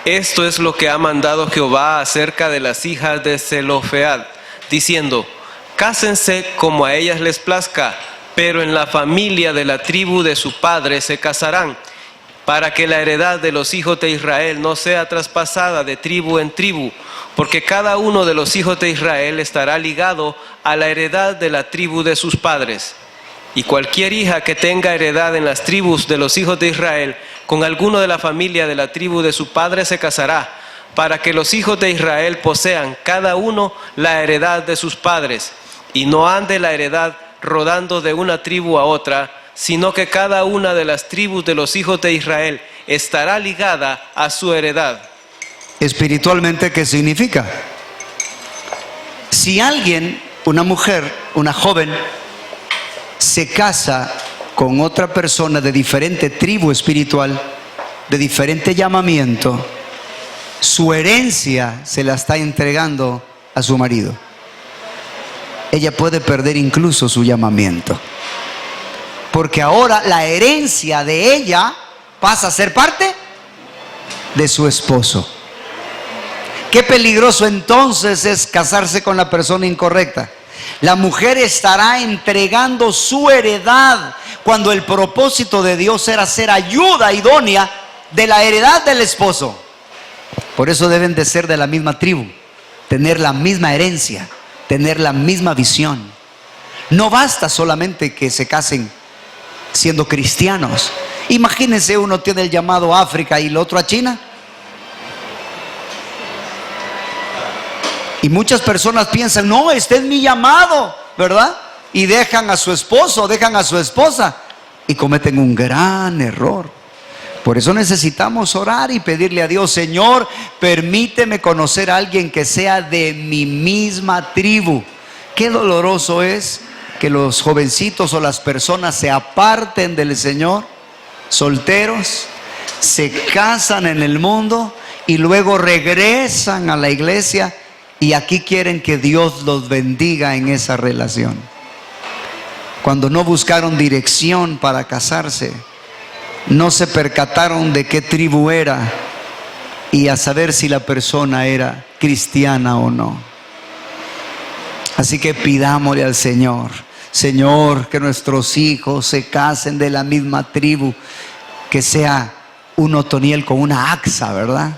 Esto es lo que ha mandado Jehová acerca de las hijas de Zelofead, diciendo: cásense como a ellas les plazca, pero en la familia de la tribu de su padre se casarán, para que la heredad de los hijos de Israel no sea traspasada de tribu en tribu, porque cada uno de los hijos de Israel estará ligado a la heredad de la tribu de sus padres. Y cualquier hija que tenga heredad en las tribus de los hijos de Israel, con alguno de la familia de la tribu de su padre se casará, para que los hijos de Israel posean cada uno la heredad de sus padres, y no ande la heredad rodando de una tribu a otra, sino que cada una de las tribus de los hijos de Israel estará ligada a su heredad. Espiritualmente, ¿qué significa? Si alguien, una mujer, una joven, se casa con otra persona de diferente tribu espiritual, de diferente llamamiento, su herencia se la está entregando a su marido. Ella puede perder incluso su llamamiento, porque ahora la herencia de ella pasa a ser parte de su esposo. Qué peligroso entonces es casarse con la persona incorrecta. La mujer estará entregando su heredad cuando el propósito de Dios era ser ayuda idónea de la heredad del esposo. Por eso deben de ser de la misma tribu, tener la misma herencia, tener la misma visión. No basta solamente que se casen siendo cristianos. Imagínense, uno tiene el llamado a África y el otro a China. Y muchas personas piensan, no, este es mi llamado, ¿verdad? Y dejan a su esposo, dejan a su esposa y cometen un gran error. Por eso necesitamos orar y pedirle a Dios: Señor, permíteme conocer a alguien que sea de mi misma tribu. Qué doloroso es que los jovencitos o las personas se aparten del Señor, solteros, se casan en el mundo y luego regresan a la iglesia. Y aquí quieren que Dios los bendiga en esa relación, cuando no buscaron dirección para casarse, no se percataron de qué tribu era y a saber si la persona era cristiana o no. Así que pidámosle al Señor: Señor, que nuestros hijos se casen de la misma tribu, que sea un Otoniel con una Axa, ¿verdad?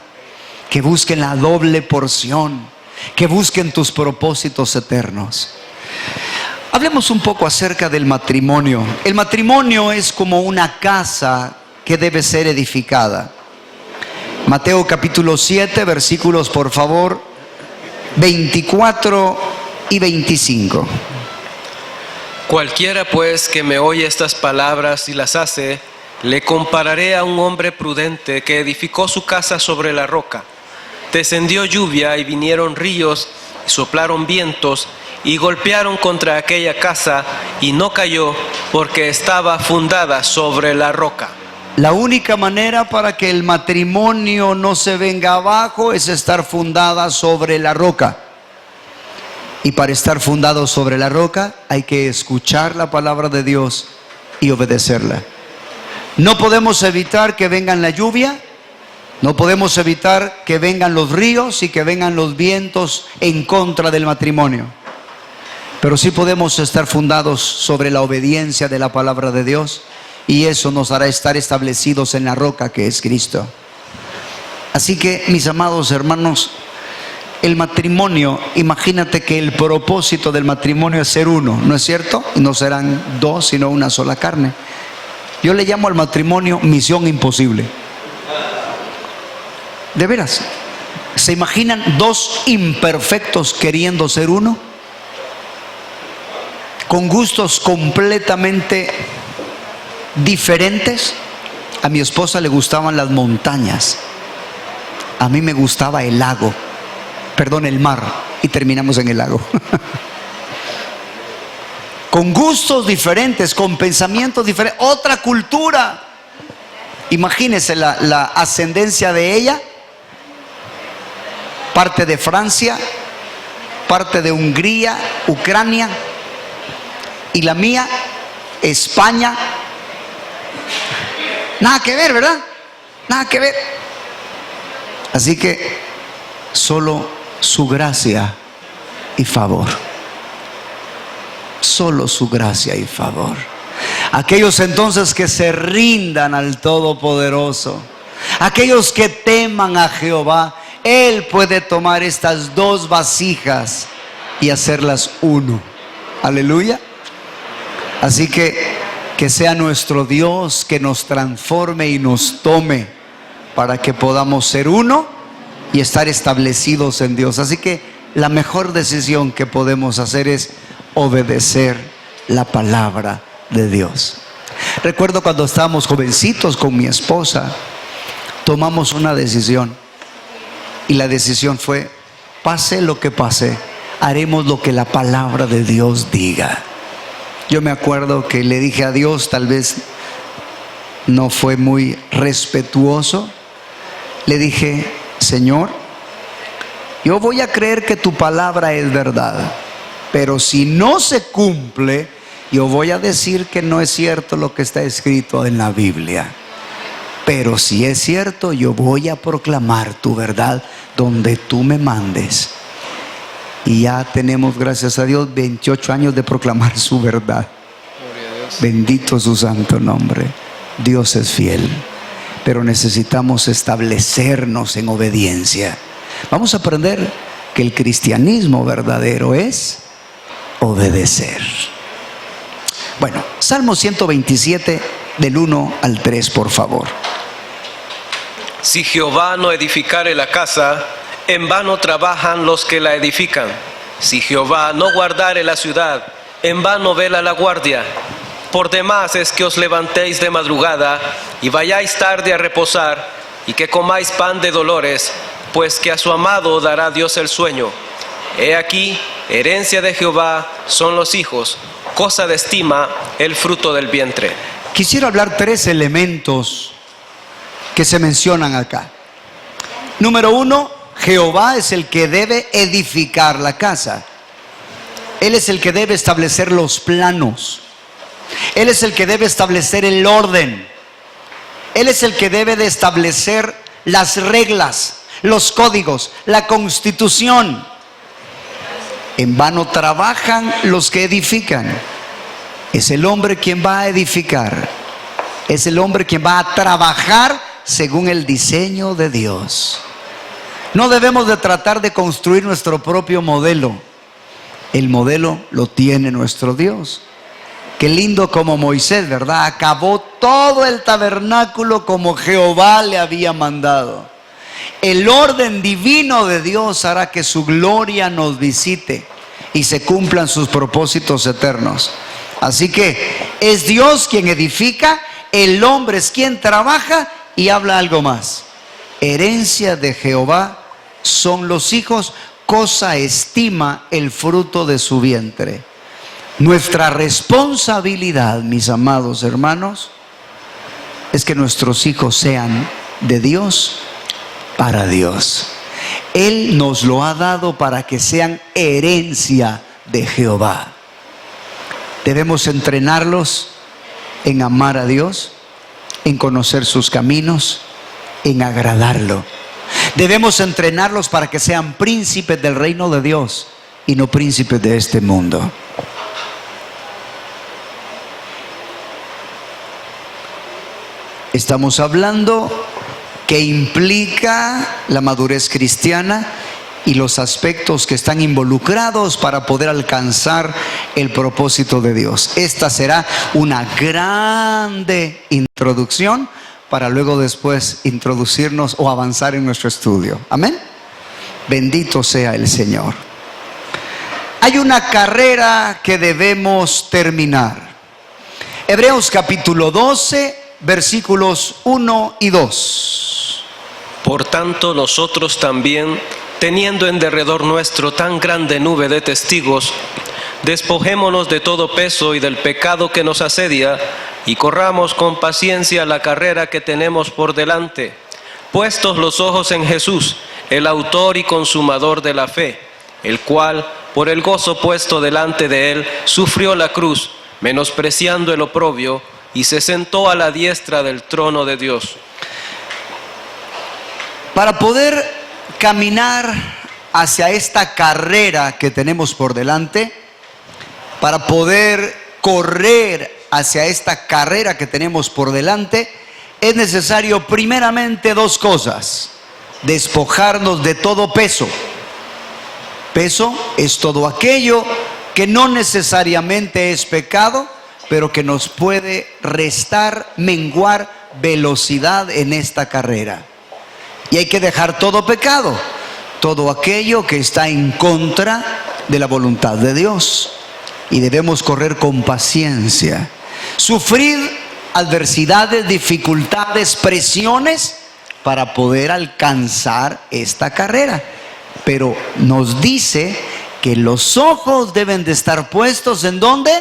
Que busquen la doble porción, que busquen tus propósitos eternos. Hablemos un poco acerca del matrimonio. El matrimonio es como una casa que debe ser edificada. Mateo capítulo 7, versículos, por favor, 24 y 25. Cualquiera pues que me oye estas palabras y las hace, le compararé a un hombre prudente que edificó su casa sobre la roca. Descendió lluvia y vinieron ríos, y soplaron vientos y golpearon contra aquella casa, y no cayó porque estaba fundada sobre la roca. La única manera para que el matrimonio no se venga abajo es estar fundada sobre la roca. Y para estar fundado sobre la roca hay que escuchar la palabra de Dios y obedecerla. No podemos evitar que vengan la lluvia, no podemos evitar que vengan los ríos y que vengan los vientos en contra del matrimonio. Pero sí podemos estar fundados sobre la obediencia de la palabra de Dios, y eso nos hará estar establecidos en la roca que es Cristo. Así que, mis amados hermanos, el matrimonio, imagínate que el propósito del matrimonio es ser uno, ¿no es cierto? Y no serán dos, sino una sola carne. Yo le llamo al matrimonio misión imposible. De veras, ¿se imaginan dos imperfectos queriendo ser uno? Con gustos completamente diferentes. A mi esposa le gustaban las montañas, a mí me gustaba el lago, perdón, el mar, y terminamos en el lago. Con gustos diferentes, con pensamientos diferentes, otra cultura. Imagínense la ascendencia de ella, parte de Francia, parte de Hungría, Ucrania, y la mía, España. Nada que ver, ¿verdad? Nada que ver. Así que solo su gracia y favor. Solo su gracia y favor. Aquellos entonces que se rindan al Todopoderoso, aquellos que teman a Jehová, Él puede tomar estas dos vasijas y hacerlas uno. Aleluya. Así que sea nuestro Dios que nos transforme y nos tome para que podamos ser uno y estar establecidos en Dios. Así que la mejor decisión que podemos hacer es obedecer la palabra de Dios. Recuerdo cuando estábamos jovencitos con mi esposa, tomamos una decisión y la decisión fue: pase lo que pase, haremos lo que la palabra de Dios diga. Yo me acuerdo que le dije a Dios, tal vez no fue muy respetuoso, le dije: Señor, yo voy a creer que tu palabra es verdad, pero si no se cumple, yo voy a decir que no es cierto lo que está escrito en la Biblia. Pero si es cierto, yo voy a proclamar tu verdad donde tú me mandes. Y ya tenemos, gracias a Dios, 28 años de proclamar su verdad. Bendito su santo nombre. Dios es fiel, pero necesitamos establecernos en obediencia. Vamos a aprender que el cristianismo verdadero es obedecer. Bueno, Salmo 127 del 1 al 3, por favor. Si Jehová no edificare la casa, en vano trabajan los que la edifican. Si Jehová no guardare la ciudad, en vano vela la guardia. Por demás es que os levantéis de madrugada y vayáis tarde a reposar, y que comáis pan de dolores, pues que a su amado dará Dios el sueño. He aquí, herencia de Jehová son los hijos, cosa de estima el fruto del vientre. Quisiera hablar 3 elementos que se mencionan acá. Número 1, Jehová es el que debe edificar la casa. Él es el que debe establecer los planos. Él es el que debe establecer el orden. Él es el que debe de establecer las reglas, los códigos, la constitución. En vano trabajan los que edifican. Es el hombre quien va a edificar. Es el hombre quien va a trabajar según el diseño de Dios. No debemos de tratar de construir nuestro propio modelo. El modelo lo tiene nuestro Dios. Qué lindo como Moisés, ¿verdad? Acabó todo el tabernáculo como Jehová le había mandado. El orden divino de Dios hará que su gloria nos visite y se cumplan sus propósitos eternos. Así que es Dios quien edifica, el hombre es quien trabaja. Y habla algo más: herencia de Jehová son los hijos, cosa estima el fruto de su vientre. Nuestra responsabilidad, mis amados hermanos, es que nuestros hijos sean de Dios para Dios. Él nos lo ha dado para que sean herencia de Jehová. Debemos entrenarlos en amar a Dios, en conocer sus caminos, en agradarlo. Debemos entrenarlos para que sean príncipes del reino de Dios y no príncipes de este mundo. Estamos hablando que implica la madurez cristiana, y los aspectos que están involucrados para poder alcanzar el propósito de Dios. Esta será una grande introducción para luego después introducirnos o avanzar en nuestro estudio. Amén. Bendito sea el Señor. Hay una carrera que debemos terminar. Hebreos capítulo 12, versículos 1 y 2. Por tanto, nosotros también, teniendo en derredor nuestro tan grande nube de testigos, despojémonos de todo peso y del pecado que nos asedia, y corramos con paciencia la carrera que tenemos por delante, puestos los ojos en Jesús, el autor y consumador de la fe, el cual, por el gozo puesto delante de él, sufrió la cruz, menospreciando el oprobio, y se sentó a la diestra del trono de Dios. Para poder caminar hacia esta carrera que tenemos por delante, para poder correr hacia esta carrera que tenemos por delante, es necesario primeramente dos cosas: despojarnos de todo peso. Peso es todo aquello que no necesariamente es pecado, pero que nos puede restar, menguar velocidad en esta carrera. Y hay que dejar todo pecado, todo aquello que está en contra de la voluntad de Dios. Y debemos correr con paciencia, sufrir adversidades, dificultades, presiones para poder alcanzar esta carrera. Pero nos dice que los ojos deben de estar puestos ¿en dónde?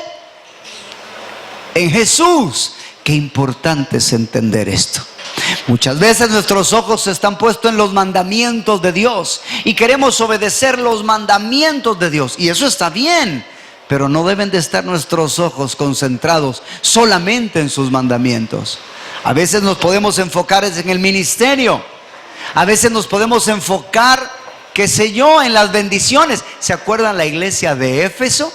En Jesús. Qué importante es entender esto. Muchas veces nuestros ojos están puestos en los mandamientos de Dios y queremos obedecer los mandamientos de Dios, y eso está bien, pero no deben de estar nuestros ojos concentrados solamente en sus mandamientos. A veces nos podemos enfocar en el ministerio, a veces nos podemos enfocar, qué sé yo, en las bendiciones. ¿Se acuerdan la iglesia de Éfeso?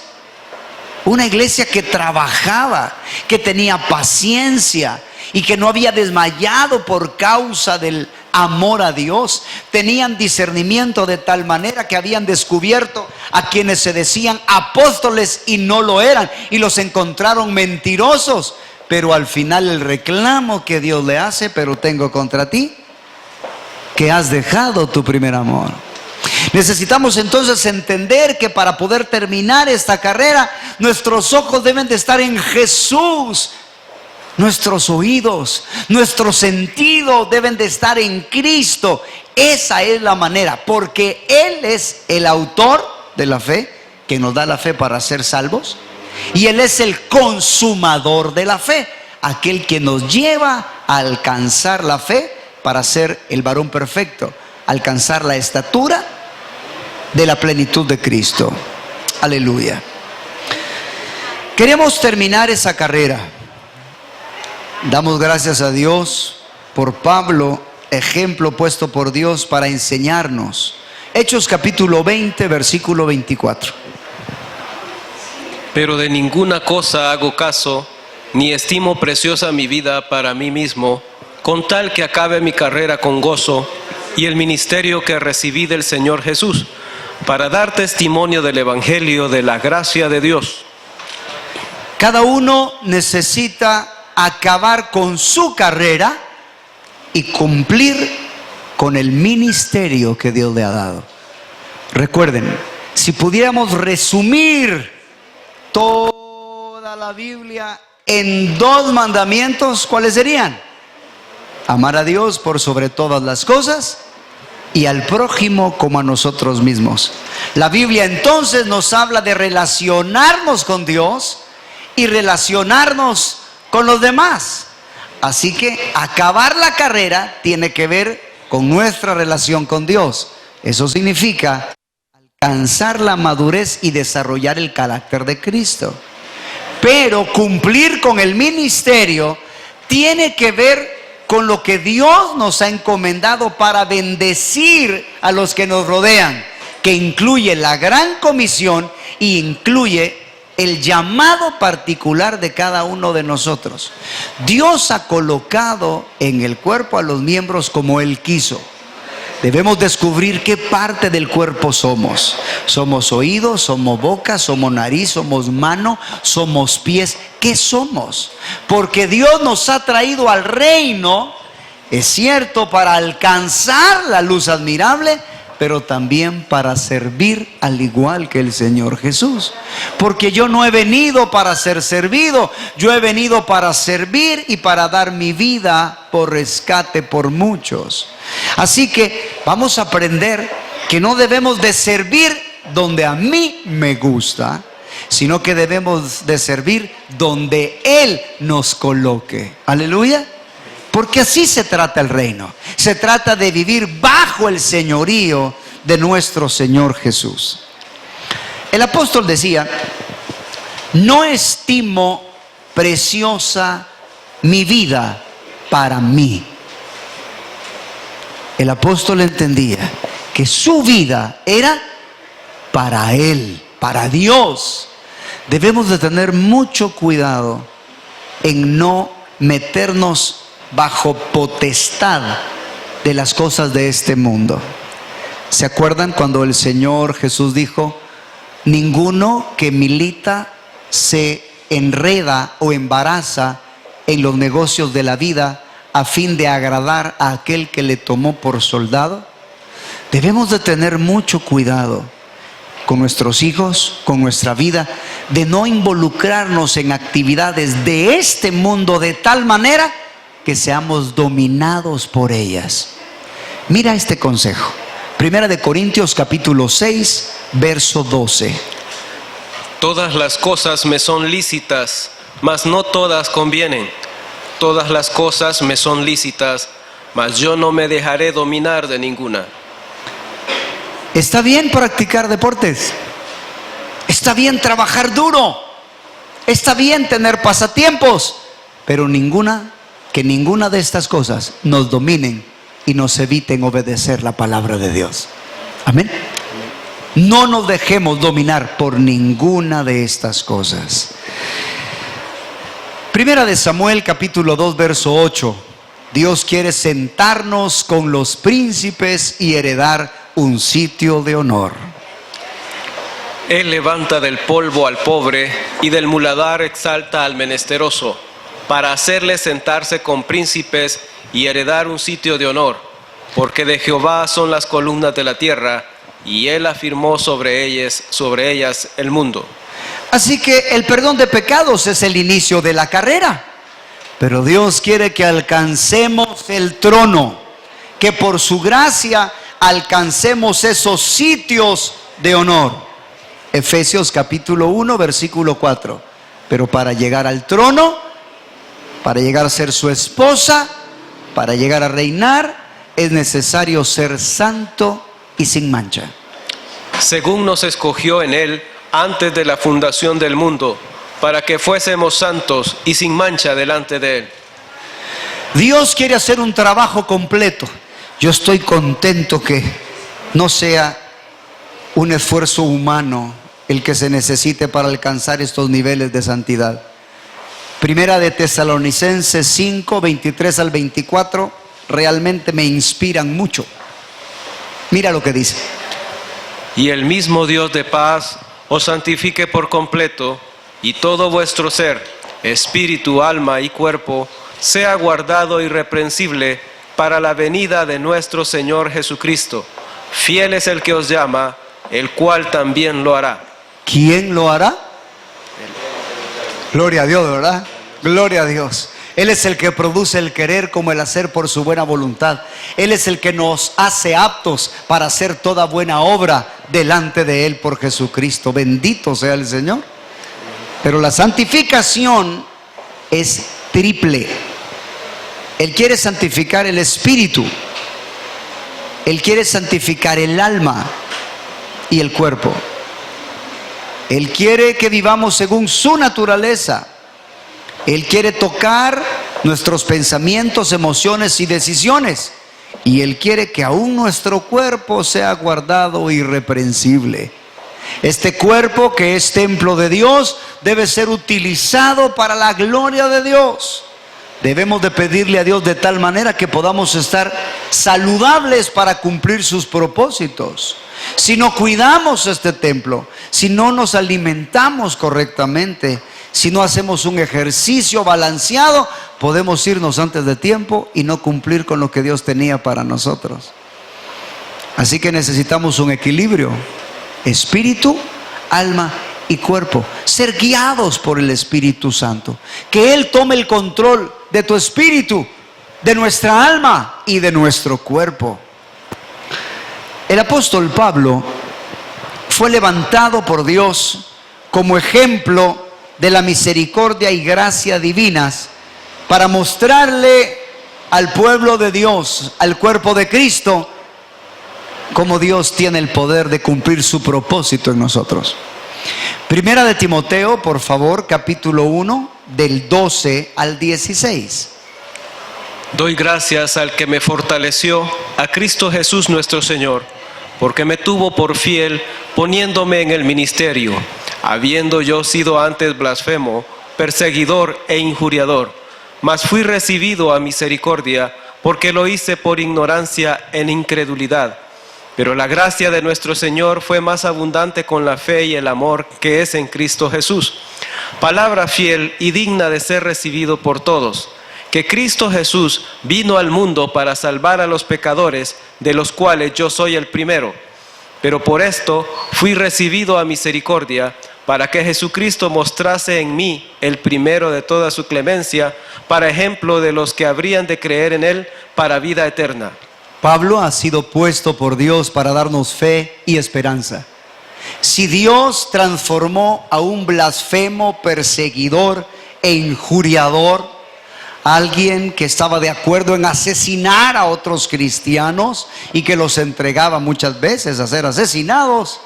Una iglesia que trabajaba, que tenía paciencia y que no había desmayado por causa del amor a Dios. Tenían discernimiento de tal manera que habían descubierto a quienes se decían apóstoles y no lo eran, y los encontraron mentirosos. Pero al final el reclamo que Dios le hace: pero tengo contra ti que has dejado tu primer amor. Necesitamos entonces entender que para poder terminar esta carrera, nuestros ojos deben de estar en Jesús. Nuestros oídos, nuestros sentidos deben de estar en Cristo. Esa es la manera, porque Él es el autor de la fe, que nos da la fe para ser salvos, y Él es el consumador de la fe, aquel que nos lleva a alcanzar la fe para ser el varón perfecto, alcanzar la estatura de la plenitud de Cristo. Aleluya. Queremos terminar esa carrera. Damos gracias a Dios por Pablo, ejemplo puesto por Dios para enseñarnos. Hechos capítulo 20, versículo 24. Pero de ninguna cosa hago caso, ni estimo preciosa mi vida para mí mismo, con tal que acabe mi carrera con gozo y el ministerio que recibí del Señor Jesús, para dar testimonio del Evangelio de la gracia de Dios. Cada uno necesita acabar con su carrera y cumplir con el ministerio que Dios le ha dado. Recuerden, si pudiéramos resumir toda la Biblia en dos mandamientos, ¿cuáles serían? Amar a Dios por sobre todas las cosas y al prójimo como a nosotros mismos. La Biblia entonces nos habla de relacionarnos con Dios y relacionarnos con los demás. Así que acabar la carrera tiene que ver con nuestra relación con Dios. Eso significa alcanzar la madurez y desarrollar el carácter de Cristo. Pero cumplir con el ministerio tiene que ver con lo que Dios nos ha encomendado para bendecir a los que nos rodean, que incluye la gran comisión y incluye el llamado particular de cada uno de nosotros. Dios ha colocado en el cuerpo a los miembros como Él quiso. Debemos descubrir qué parte del cuerpo somos. Somos oídos, somos boca, somos nariz, somos mano, somos pies. ¿Qué somos? Porque Dios nos ha traído al reino, es cierto, para alcanzar la luz admirable, pero también para servir al igual que el Señor Jesús. Porque yo no he venido para ser servido, yo he venido para servir y para dar mi vida por rescate por muchos. Así que vamos a aprender que no debemos de servir donde a mí me gusta, sino que debemos de servir donde Él nos coloque. Aleluya. Porque así se trata el reino. Se trata de vivir bajo el señorío de nuestro Señor Jesús. El apóstol decía: no estimo preciosa mi vida para mí. El apóstol entendía que su vida era para Él, para Dios. Debemos de tener mucho cuidado en no meternos bajo potestad de las cosas de este mundo. ¿Se acuerdan cuando el Señor Jesús dijo: ninguno que milita se enreda o embaraza en los negocios de la vida a fin de agradar a aquel que le tomó por soldado? Debemos de tener mucho cuidado con nuestros hijos, con nuestra vida, de no involucrarnos en actividades de este mundo de tal manera que seamos dominados por ellas. Mira este consejo. Primera de Corintios capítulo 6, verso 12. Todas las cosas me son lícitas, mas no todas convienen. Todas las cosas me son lícitas, mas yo no me dejaré dominar de ninguna. Está bien practicar deportes. Está bien trabajar duro. Está bien tener pasatiempos. Pero que ninguna de estas cosas nos dominen y nos eviten obedecer la palabra de Dios. Amén. No nos dejemos dominar por ninguna de estas cosas. Primera de Samuel capítulo 2 verso 8. Dios quiere sentarnos con los príncipes y heredar un sitio de honor. Él levanta del polvo al pobre y del muladar exalta al menesteroso, para hacerle sentarse con príncipes y heredar un sitio de honor, porque de Jehová son las columnas de la tierra, y Él afirmó sobre ellas el mundo. Así que el perdón de pecados es el inicio de la carrera, pero Dios quiere que alcancemos el trono, que por su gracia alcancemos esos sitios de honor. Efesios capítulo 1 versículo 4. Pero para llegar al trono, para llegar a ser su esposa, para llegar a reinar, es necesario ser santo y sin mancha. Según nos escogió en Él antes de la fundación del mundo, para que fuésemos santos y sin mancha delante de Él. Dios quiere hacer un trabajo completo. Yo estoy contento que no sea un esfuerzo humano el que se necesite para alcanzar estos niveles de santidad. Primera de Tesalonicenses 5, 23 al 24, realmente me inspiran mucho. Mira lo que dice. Y el mismo Dios de paz os santifique por completo, y todo vuestro ser, espíritu, alma y cuerpo, sea guardado irreprensible para la venida de nuestro Señor Jesucristo. Fiel es el que os llama, el cual también lo hará. ¿Quién lo hará? Gloria a Dios, ¿verdad? Gloria a Dios. Él es el que produce el querer como el hacer por su buena voluntad. Él es el que nos hace aptos para hacer toda buena obra delante de Él por Jesucristo. Bendito sea el Señor. Pero la santificación es triple. Él quiere santificar el espíritu. Él quiere santificar el alma y el cuerpo. Él quiere que vivamos según su naturaleza. Él quiere tocar nuestros pensamientos, emociones y decisiones. Y Él quiere que aún nuestro cuerpo sea guardado irreprensible. Este cuerpo, que es templo de Dios, debe ser utilizado para la gloria de Dios. Debemos de pedirle a Dios de tal manera que podamos estar saludables para cumplir sus propósitos. Si no cuidamos este templo, si no nos alimentamos correctamente, si no hacemos un ejercicio balanceado, podemos irnos antes de tiempo y no cumplir con lo que Dios tenía para nosotros. Así que necesitamos un equilibrio: espíritu, alma y cuerpo. Ser guiados por el Espíritu Santo. Que Él tome el control de tu espíritu, de nuestra alma y de nuestro cuerpo. El apóstol Pablo fue levantado por Dios como ejemplo de la misericordia y gracia divinas para mostrarle al pueblo de Dios, al cuerpo de Cristo, cómo Dios tiene el poder de cumplir su propósito en nosotros. Primera de Timoteo, por favor, capítulo 1, del 12 al 16. Doy gracias al que me fortaleció, a Cristo Jesús nuestro Señor, porque me tuvo por fiel poniéndome en el ministerio, habiendo yo sido antes blasfemo, perseguidor e injuriador, mas fui recibido a misericordia, porque lo hice por ignorancia en incredulidad. Pero la gracia de nuestro Señor fue más abundante con la fe y el amor que es en Cristo Jesús. Palabra fiel y digna de ser recibido por todos, que Cristo Jesús vino al mundo para salvar a los pecadores, de los cuales yo soy el primero. Pero por esto fui recibido a misericordia, para que Jesucristo mostrase en mí el primero de toda su clemencia, para ejemplo de los que habrían de creer en Él para vida eterna. Pablo ha sido puesto por Dios para darnos fe y esperanza. Si Dios transformó a un blasfemo, perseguidor e injuriador, alguien que estaba de acuerdo en asesinar a otros cristianos y que los entregaba muchas veces a ser asesinados,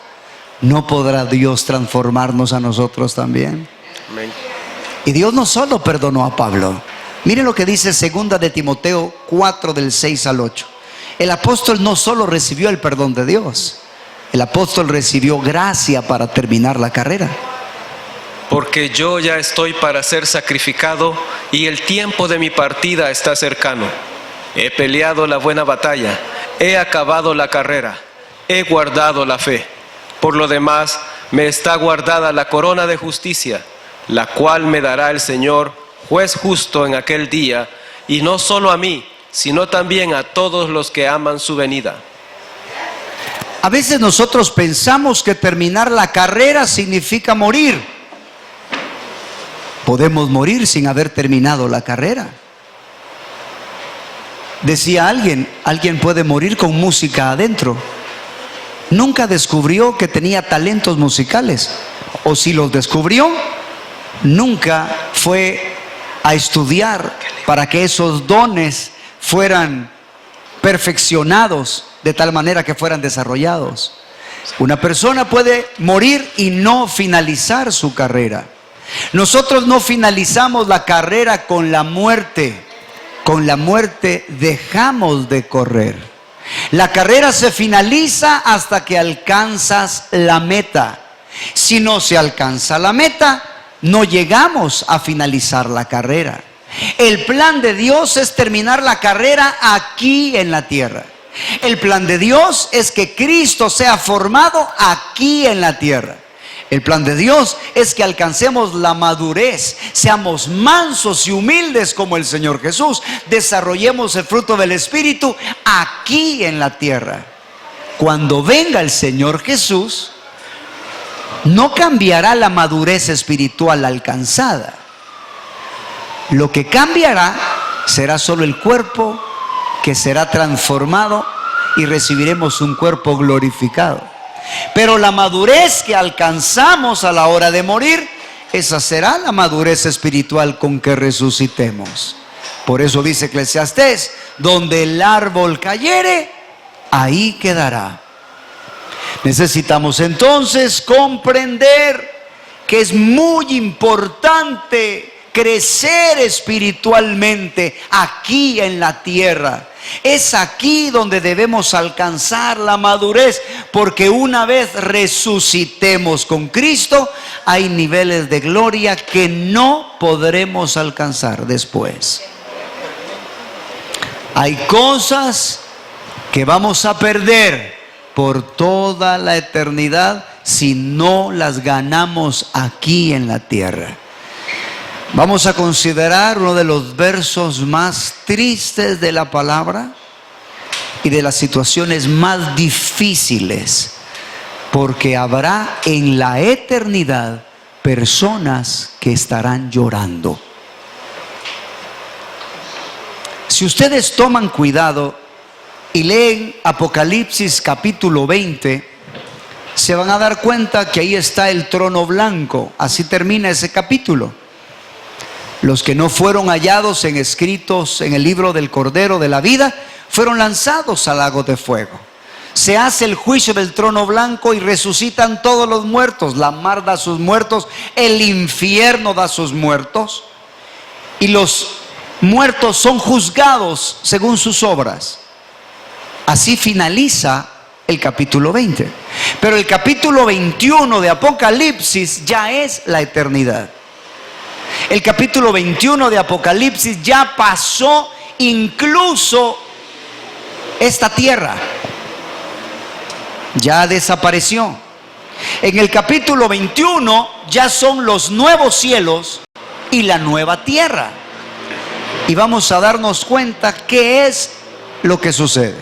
¿no podrá Dios transformarnos a nosotros también? Amén. Y Dios no solo perdonó a Pablo. Miren lo que dice 2 de Timoteo 4, del 6 al 8. El apóstol no solo recibió el perdón de Dios, el apóstol recibió gracia para terminar la carrera. Porque yo ya estoy para ser sacrificado y el tiempo de mi partida está cercano. He peleado la buena batalla, he acabado la carrera, he guardado la fe. Por lo demás, me está guardada la corona de justicia, la cual me dará el Señor, juez justo en aquel día, y no solo a mí, sino también a todos los que aman su venida. A veces nosotros pensamos que terminar la carrera significa morir. Podemos morir sin haber terminado la carrera. Decía alguien puede morir con música adentro. Nunca descubrió que tenía talentos musicales, o si los descubrió, nunca fue a estudiar para que esos dones fueran perfeccionados de tal manera que fueran desarrollados. Una persona puede morir y no finalizar su carrera. Nosotros no finalizamos la carrera con la muerte. Con la muerte dejamos de correr. La carrera se finaliza hasta que alcanzas la meta. Si no se alcanza la meta, no llegamos a finalizar la carrera. El plan de Dios es terminar la carrera aquí en la tierra. El plan de Dios es que Cristo sea formado aquí en la tierra. El plan de Dios es que alcancemos la madurez, seamos mansos y humildes como el Señor Jesús, desarrollemos el fruto del Espíritu aquí en la tierra. Cuando venga el Señor Jesús, no cambiará la madurez espiritual alcanzada. Lo que cambiará será solo el cuerpo, que será transformado y recibiremos un cuerpo glorificado. Pero la madurez que alcanzamos a la hora de morir, esa será la madurez espiritual con que resucitemos. Por eso dice Eclesiastés, donde el árbol cayere, ahí quedará. Necesitamos entonces comprender que es muy importante crecer espiritualmente aquí en la tierra. Es aquí donde debemos alcanzar la madurez, porque una vez resucitemos con Cristo, hay niveles de gloria que no podremos alcanzar después. Hay cosas que vamos a perder por toda la eternidad si no las ganamos aquí en la tierra. Vamos a considerar uno de los versos más tristes de la palabra y de las situaciones más difíciles, porque habrá en la eternidad personas que estarán llorando. Si ustedes toman cuidado y leen Apocalipsis capítulo 20, se van a dar cuenta que ahí está el trono blanco. Así termina ese capítulo. Los que no fueron hallados escritos en el libro del Cordero de la vida fueron lanzados al lago de fuego. Se hace el juicio del trono blanco y resucitan todos los muertos. La mar da sus muertos, el infierno da sus muertos, y los muertos son juzgados según sus obras. Así finaliza el capítulo 20. Pero el capítulo 21 de Apocalipsis ya es la eternidad. El capítulo 21 de Apocalipsis ya pasó incluso esta tierra. Ya desapareció. En el capítulo 21 ya son los nuevos cielos y la nueva tierra. Y vamos a darnos cuenta qué es lo que sucede.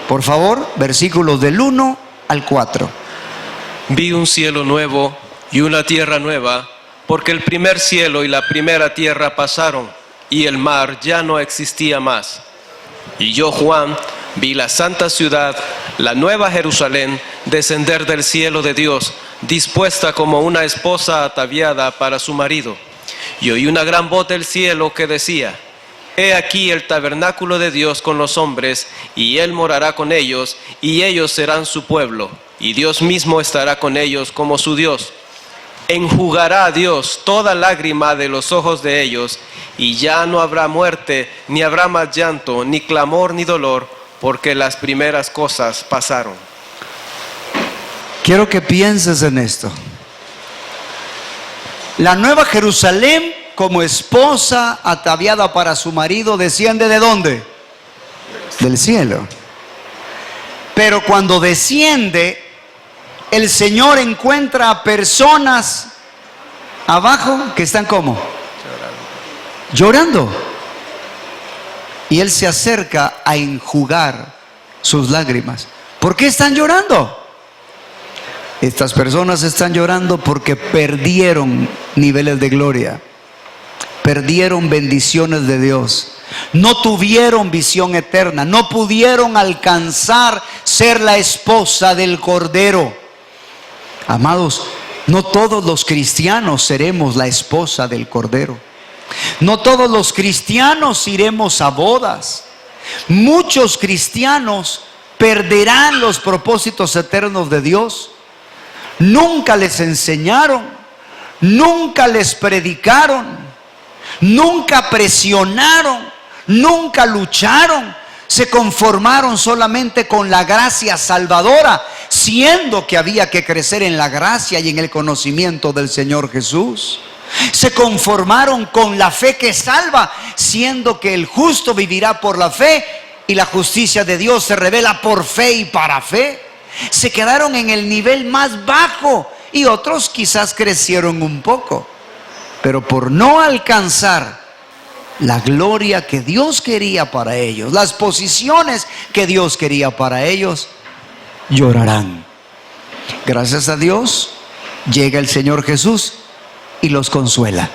Por favor, versículos del 1 al 4. Vi un cielo nuevo y una tierra nueva, porque el primer cielo y la primera tierra pasaron, y el mar ya no existía más. Y yo, Juan, vi la santa ciudad, la nueva Jerusalén, descender del cielo de Dios, dispuesta como una esposa ataviada para su marido. Y oí una gran voz del cielo que decía: He aquí el tabernáculo de Dios con los hombres, y Él morará con ellos, y ellos serán su pueblo, y Dios mismo estará con ellos como su Dios. Enjugará a Dios toda lágrima de los ojos de ellos, y ya no habrá muerte, ni habrá más llanto, ni clamor, ni dolor, porque las primeras cosas pasaron. Quiero que pienses en esto. La nueva Jerusalén, como esposa ataviada para su marido, desciende ¿de dónde? Del cielo. Pero cuando desciende, el Señor encuentra a personas abajo que están ¿cómo? Llorando. Y Él se acerca a enjugar sus lágrimas. ¿Por qué están llorando? Estas personas están llorando porque perdieron niveles de gloria, perdieron bendiciones de Dios, no tuvieron visión eterna, no pudieron alcanzar ser la esposa del Cordero. Amados, no todos los cristianos seremos la esposa del Cordero. No todos los cristianos iremos a bodas. Muchos cristianos perderán los propósitos eternos de Dios. Nunca les enseñaron, nunca les predicaron, nunca presionaron, nunca lucharon. Se conformaron solamente con la gracia salvadora, siendo que había que crecer en la gracia y en el conocimiento del Señor Jesús. Se conformaron con la fe que salva, siendo que el justo vivirá por la fe y la justicia de Dios se revela por fe y para fe. Se quedaron en el nivel más bajo y otros quizás crecieron un poco, pero por no alcanzar la gloria que Dios quería para ellos, las posiciones que Dios quería para ellos, llorarán. Gracias a Dios llega el Señor Jesús y los consuela.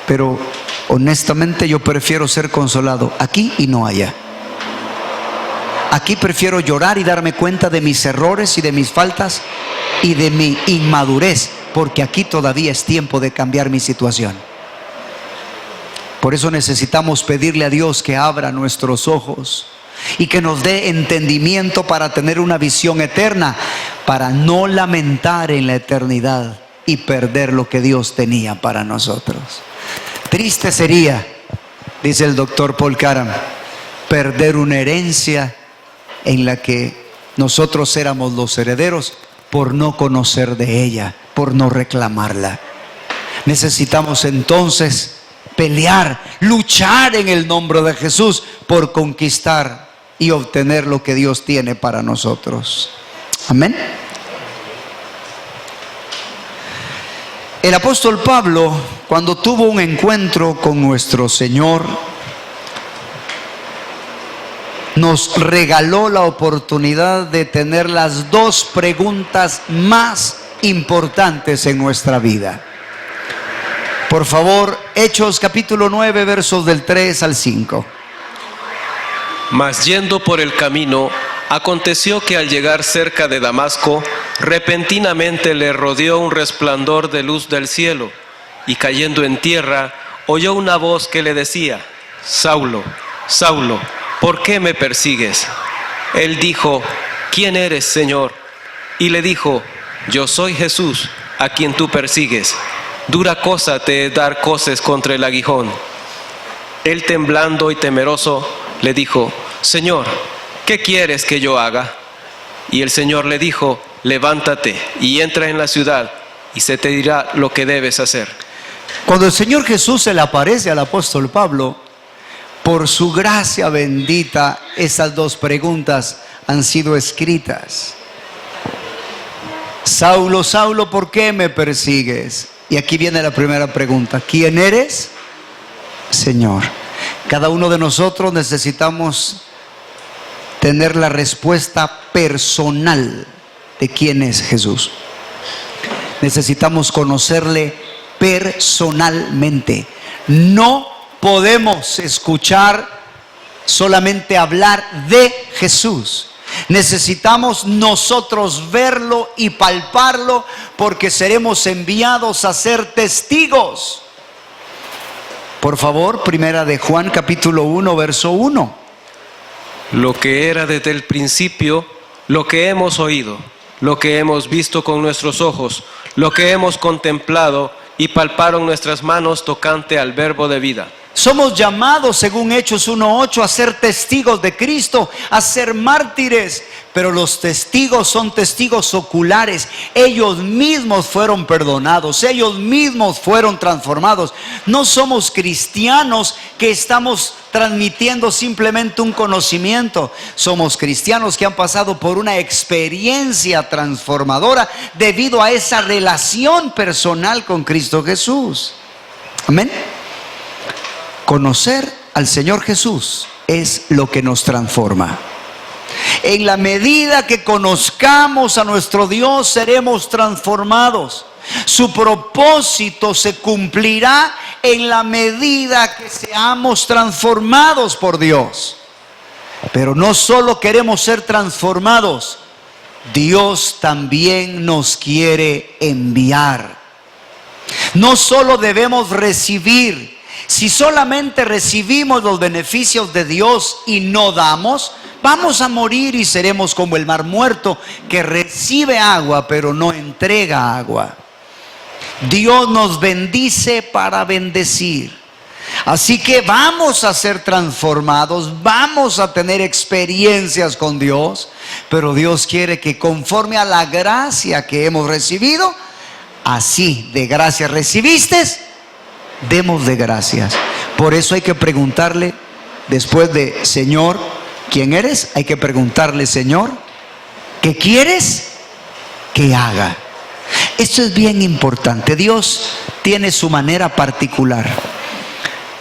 Pero honestamente yo prefiero ser consolado aquí y no allá. Aquí prefiero llorar y darme cuenta de mis errores y de mis faltas y de mi inmadurez, porque aquí todavía es tiempo de cambiar mi situación. Por eso necesitamos pedirle a Dios que abra nuestros ojos y que nos dé entendimiento para tener una visión eterna, para no lamentar en la eternidad y perder lo que Dios tenía para nosotros. Triste sería, dice el doctor Paul Caram, perder una herencia en la que nosotros éramos los herederos por no conocer de ella, por no reclamarla. Necesitamos entonces pelear, luchar en el nombre de Jesús por conquistar y obtener lo que Dios tiene para nosotros. Amén. El apóstol Pablo, cuando tuvo un encuentro con nuestro Señor, nos regaló la oportunidad de tener las dos preguntas más importantes en nuestra vida. Por favor, Hechos capítulo 9, versos del 3 al 5. Mas yendo por el camino, aconteció que al llegar cerca de Damasco, repentinamente le rodeó un resplandor de luz del cielo, y cayendo en tierra, oyó una voz que le decía: Saulo, Saulo, ¿por qué me persigues? Él dijo: ¿Quién eres, Señor? Y le dijo: Yo soy Jesús, a quien tú persigues. Dura cosa te es dar coces contra el aguijón. Él, temblando y temeroso, le dijo: Señor, ¿qué quieres que yo haga? Y el Señor le dijo: levántate y entra en la ciudad, y se te dirá lo que debes hacer. Cuando el Señor Jesús se le aparece al apóstol Pablo, por su gracia bendita, esas dos preguntas han sido escritas. Saulo, Saulo, ¿por qué me persigues? Y aquí viene la primera pregunta: ¿quién eres? Señor. Cada uno de nosotros necesitamos tener la respuesta personal de quién es Jesús. Necesitamos conocerle personalmente. No podemos escuchar solamente hablar de Jesús. Necesitamos nosotros verlo y palparlo, porque seremos enviados a ser testigos. Por favor, primera de Juan capítulo 1, verso 1. Lo que era desde el principio, lo que hemos oído, lo que hemos visto con nuestros ojos, lo que hemos contemplado y palparon nuestras manos tocante al verbo de vida. Somos llamados, según Hechos 1:8, a ser testigos de Cristo, a ser mártires. Pero los testigos son testigos oculares. Ellos mismos fueron perdonados, ellos mismos fueron transformados. No somos cristianos que estamos transmitiendo simplemente un conocimiento. Somos cristianos que han pasado por una experiencia transformadora debido a esa relación personal con Cristo Jesús. Amén. Conocer al Señor Jesús es lo que nos transforma. En la medida que conozcamos a nuestro Dios, seremos transformados. Su propósito se cumplirá en la medida que seamos transformados por Dios. Pero no solo queremos ser transformados, Dios también nos quiere enviar. No solo debemos recibir. Si solamente recibimos los beneficios de Dios y no damos, vamos a morir y seremos como el mar muerto, que recibe agua pero no entrega agua. Dios nos bendice para bendecir. Así que vamos a ser transformados, vamos a tener experiencias con Dios, pero Dios quiere que conforme a la gracia que hemos recibido, así de gracia recibiste, demos de gracias. Por eso hay que preguntarle, después de Señor, ¿quién eres? Hay que preguntarle: Señor, ¿qué quieres que haga? Esto es bien importante. Dios tiene su manera particular.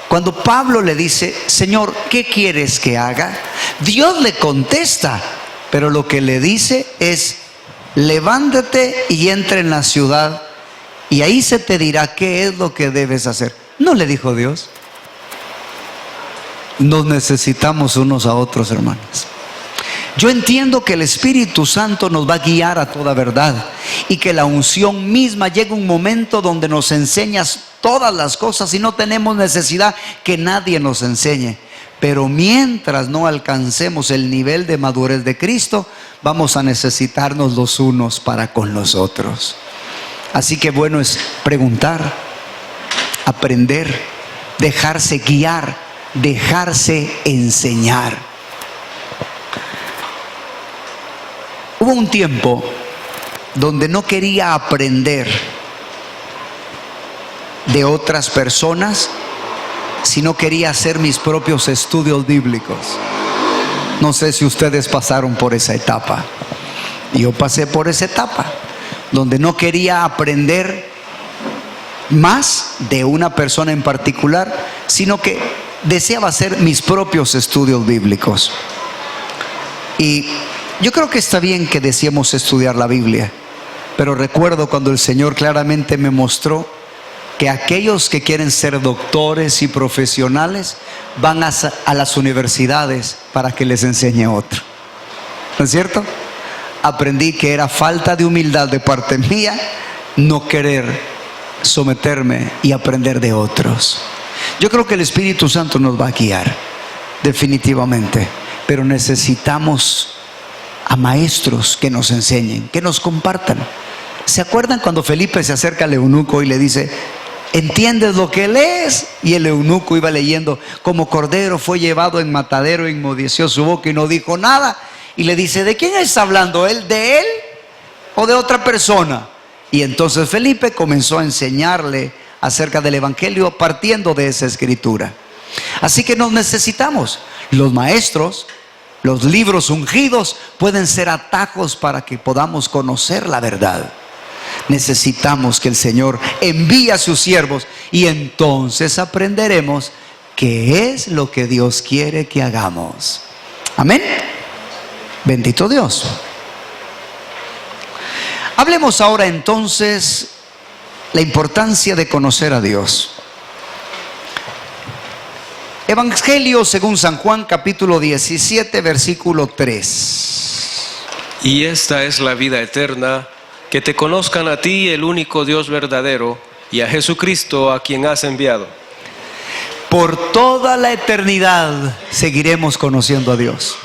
Cuando Pablo le dice: Señor, ¿qué quieres que haga?, Dios le contesta, pero lo que le dice es: levántate y entra en la ciudad, y ahí se te dirá qué es lo que debes hacer. ¿No le dijo Dios? Nos necesitamos unos a otros, hermanos. Yo entiendo que el Espíritu Santo nos va a guiar a toda verdad, y que la unción misma llega un momento donde nos enseñas todas las cosas y no tenemos necesidad que nadie nos enseñe. Pero mientras no alcancemos el nivel de madurez de Cristo, vamos a necesitarnos los unos para con los otros. Así que bueno es preguntar, aprender, dejarse guiar, dejarse enseñar. Hubo un tiempo donde no quería aprender de otras personas sino quería hacer mis propios estudios bíblicos. No sé si ustedes pasaron por esa etapa. Yo pasé por esa etapa, donde no quería aprender más de una persona en particular, sino que deseaba hacer mis propios estudios bíblicos. Y yo creo que está bien que deseemos estudiar la Biblia, pero recuerdo cuando el Señor claramente me mostró que aquellos que quieren ser doctores y profesionales van a las universidades para que les enseñe otro. ¿No es cierto? Aprendí que era falta de humildad de parte mía no querer someterme y aprender de otros. Yo creo que el Espíritu Santo nos va a guiar, definitivamente, pero necesitamos a maestros que nos enseñen, que nos compartan. ¿Se acuerdan cuando Felipe se acerca al eunuco y le dice: ¿entiendes lo que lees? Y el eunuco iba leyendo: como cordero fue llevado en matadero, enmudeció su boca y no dijo nada. Y le dice: ¿de quién está hablando él? ¿De él o de otra persona? Y entonces Felipe comenzó a enseñarle acerca del evangelio partiendo de esa escritura. Así que nos necesitamos. Los maestros, los libros ungidos pueden ser atajos para que podamos conocer la verdad. Necesitamos que el Señor envíe a sus siervos y entonces aprenderemos qué es lo que Dios quiere que hagamos. Amén. Bendito Dios. Hablemos ahora entonces la importancia de conocer a Dios. Evangelio según San Juan, capítulo 17, versículo 3. Y esta es la vida eterna, que te conozcan a ti, el único Dios verdadero, y a Jesucristo, a quien has enviado. Por toda la eternidad seguiremos conociendo a Dios.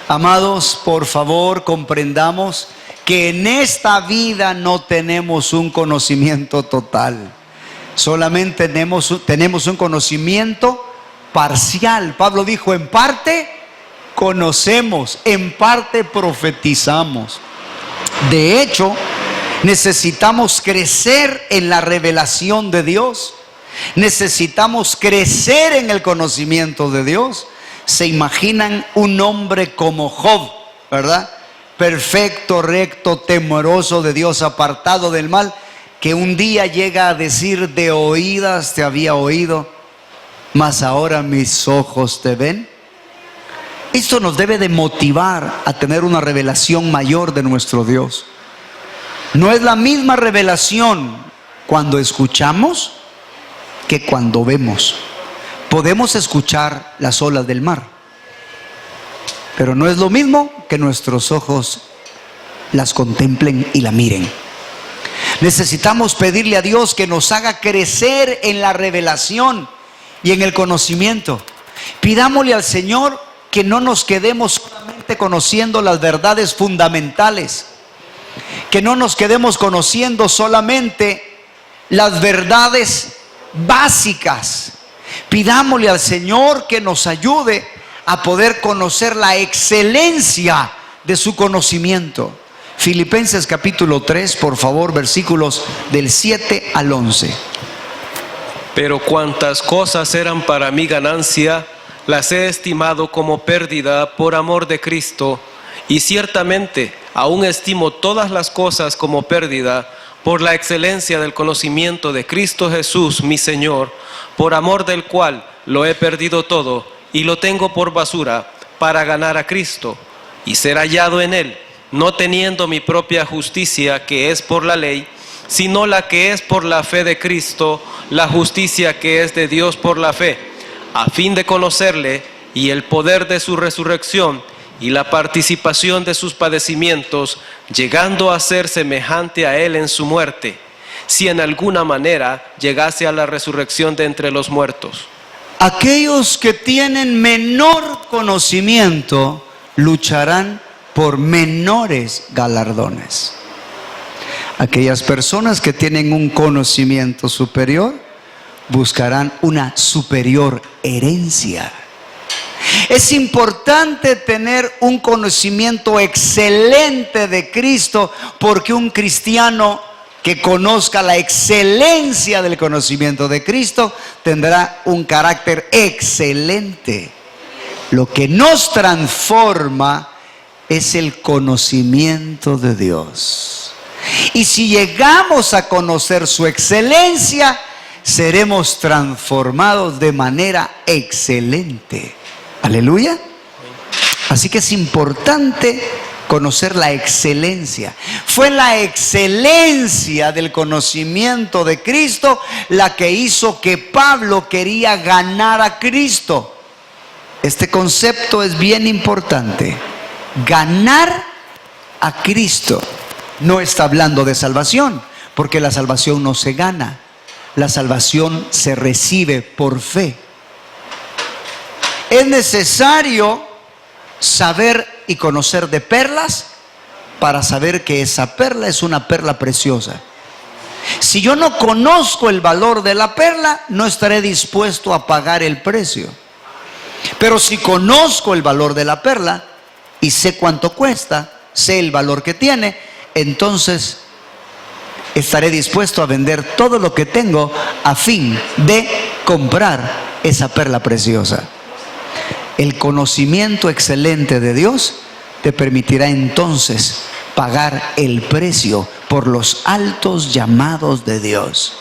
Amados, por favor, comprendamos que en esta vida no tenemos un conocimiento total. Solamente tenemos un conocimiento parcial. Pablo dijo: en parte conocemos, en parte profetizamos. De hecho, necesitamos crecer en la revelación de Dios. Necesitamos crecer en el conocimiento de Dios. Se imaginan un hombre como Job, ¿verdad? Perfecto, recto, temeroso de Dios, apartado del mal, que un día llega a decir: de oídas te había oído, mas ahora mis ojos te ven. Esto nos debe de motivar a tener una revelación mayor de nuestro Dios. No es la misma revelación cuando escuchamos que cuando vemos. Podemos escuchar las olas del mar, pero no es lo mismo que nuestros ojos las contemplen y la miren. Necesitamos pedirle a Dios que nos haga crecer en la revelación y en el conocimiento. Pidámosle al Señor que no nos quedemos solamente conociendo las verdades fundamentales, que no nos quedemos conociendo solamente las verdades básicas. Pidámosle al Señor que nos ayude a poder conocer la excelencia de su conocimiento. Filipenses capítulo 3, por favor, versículos del 7 al 11. Pero cuantas cosas eran para mí ganancia, las he estimado como pérdida por amor de Cristo, y ciertamente aún estimo todas las cosas como pérdida por la excelencia del conocimiento de Cristo Jesús, mi Señor, por amor del cual lo he perdido todo y lo tengo por basura para ganar a Cristo y ser hallado en Él, no teniendo mi propia justicia que es por la ley, sino la que es por la fe de Cristo, la justicia que es de Dios por la fe, a fin de conocerle y el poder de su resurrección y la participación de sus padecimientos, llegando a ser semejante a Él en su muerte, si en alguna manera llegase a la resurrección de entre los muertos. Aquellos que tienen menor conocimiento lucharán por menores galardones. Aquellas personas que tienen un conocimiento superior buscarán una superior herencia. Es importante tener un conocimiento excelente de Cristo, porque un cristiano que conozca la excelencia del conocimiento de Cristo, tendrá un carácter excelente. Lo que nos transforma es el conocimiento de Dios. Y si llegamos a conocer su excelencia, seremos transformados de manera excelente. Aleluya. Así que es importante conocer la excelencia. Fue la excelencia del conocimiento de Cristo la que hizo que Pablo quería ganar a Cristo. Este concepto es bien importante. Ganar a Cristo. No está hablando de salvación, porque la salvación no se gana. La salvación se recibe por fe. Es necesario saber y conocer de perlas para saber que esa perla es una perla preciosa. Si yo no conozco el valor de la perla, no estaré dispuesto a pagar el precio. Pero si conozco el valor de la perla y sé cuánto cuesta, sé el valor que tiene, entonces estaré dispuesto a vender todo lo que tengo a fin de comprar esa perla preciosa. El conocimiento excelente de Dios te permitirá entonces pagar el precio por los altos llamados de Dios.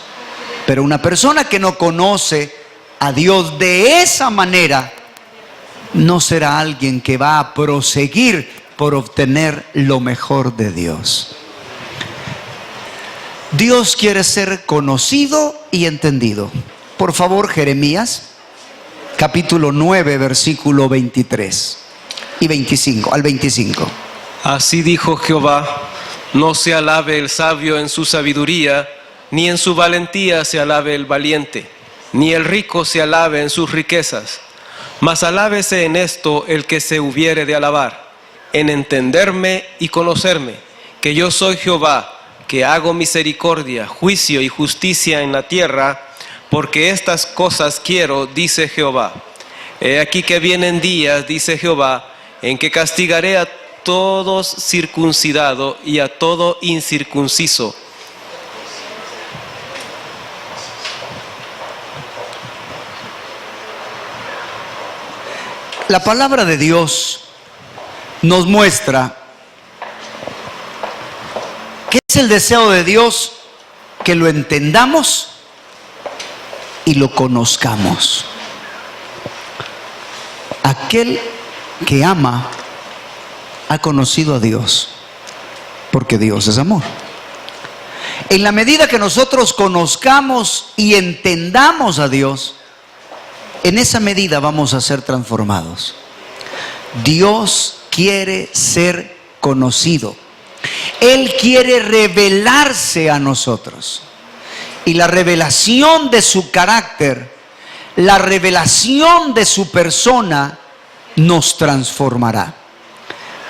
Pero una persona que no conoce a Dios de esa manera no será alguien que va a proseguir por obtener lo mejor de Dios. Dios quiere ser conocido y entendido. Por favor, Jeremías capítulo 9, versículo 23 y 25, al 25. Así dijo Jehová: no se alabe el sabio en su sabiduría, ni en su valentía se alabe el valiente, ni el rico se alabe en sus riquezas. Mas alábese en esto el que se hubiere de alabar, en entenderme y conocerme, que yo soy Jehová, que hago misericordia, juicio y justicia en la tierra, porque estas cosas quiero, dice Jehová. He aquí que vienen días, dice Jehová, en que castigaré a todo circuncidado y a todo incircunciso. La palabra de Dios nos muestra que es el deseo de Dios que lo entendamos y lo conozcamos. Aquel que ama ha conocido a Dios, porque Dios es amor. En la medida que nosotros conozcamos y entendamos a Dios, en esa medida vamos a ser transformados. Dios quiere ser conocido. Él quiere revelarse a nosotros. Y la revelación de su carácter, la revelación de su persona nos transformará.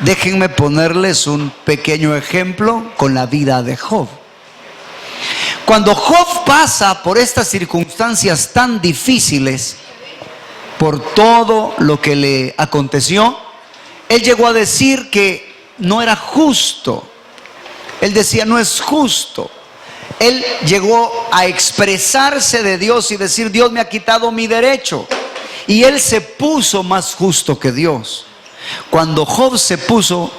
Déjenme ponerles un pequeño ejemplo con la vida de Job. Cuando Job pasa por estas circunstancias tan difíciles, por todo lo que le aconteció, él llegó a decir que no era justo. Él decía, no es justo. Él llegó a expresarse de Dios y decir, Dios me ha quitado mi derecho. Y él se puso más justo que Dios. Cuando Job se puso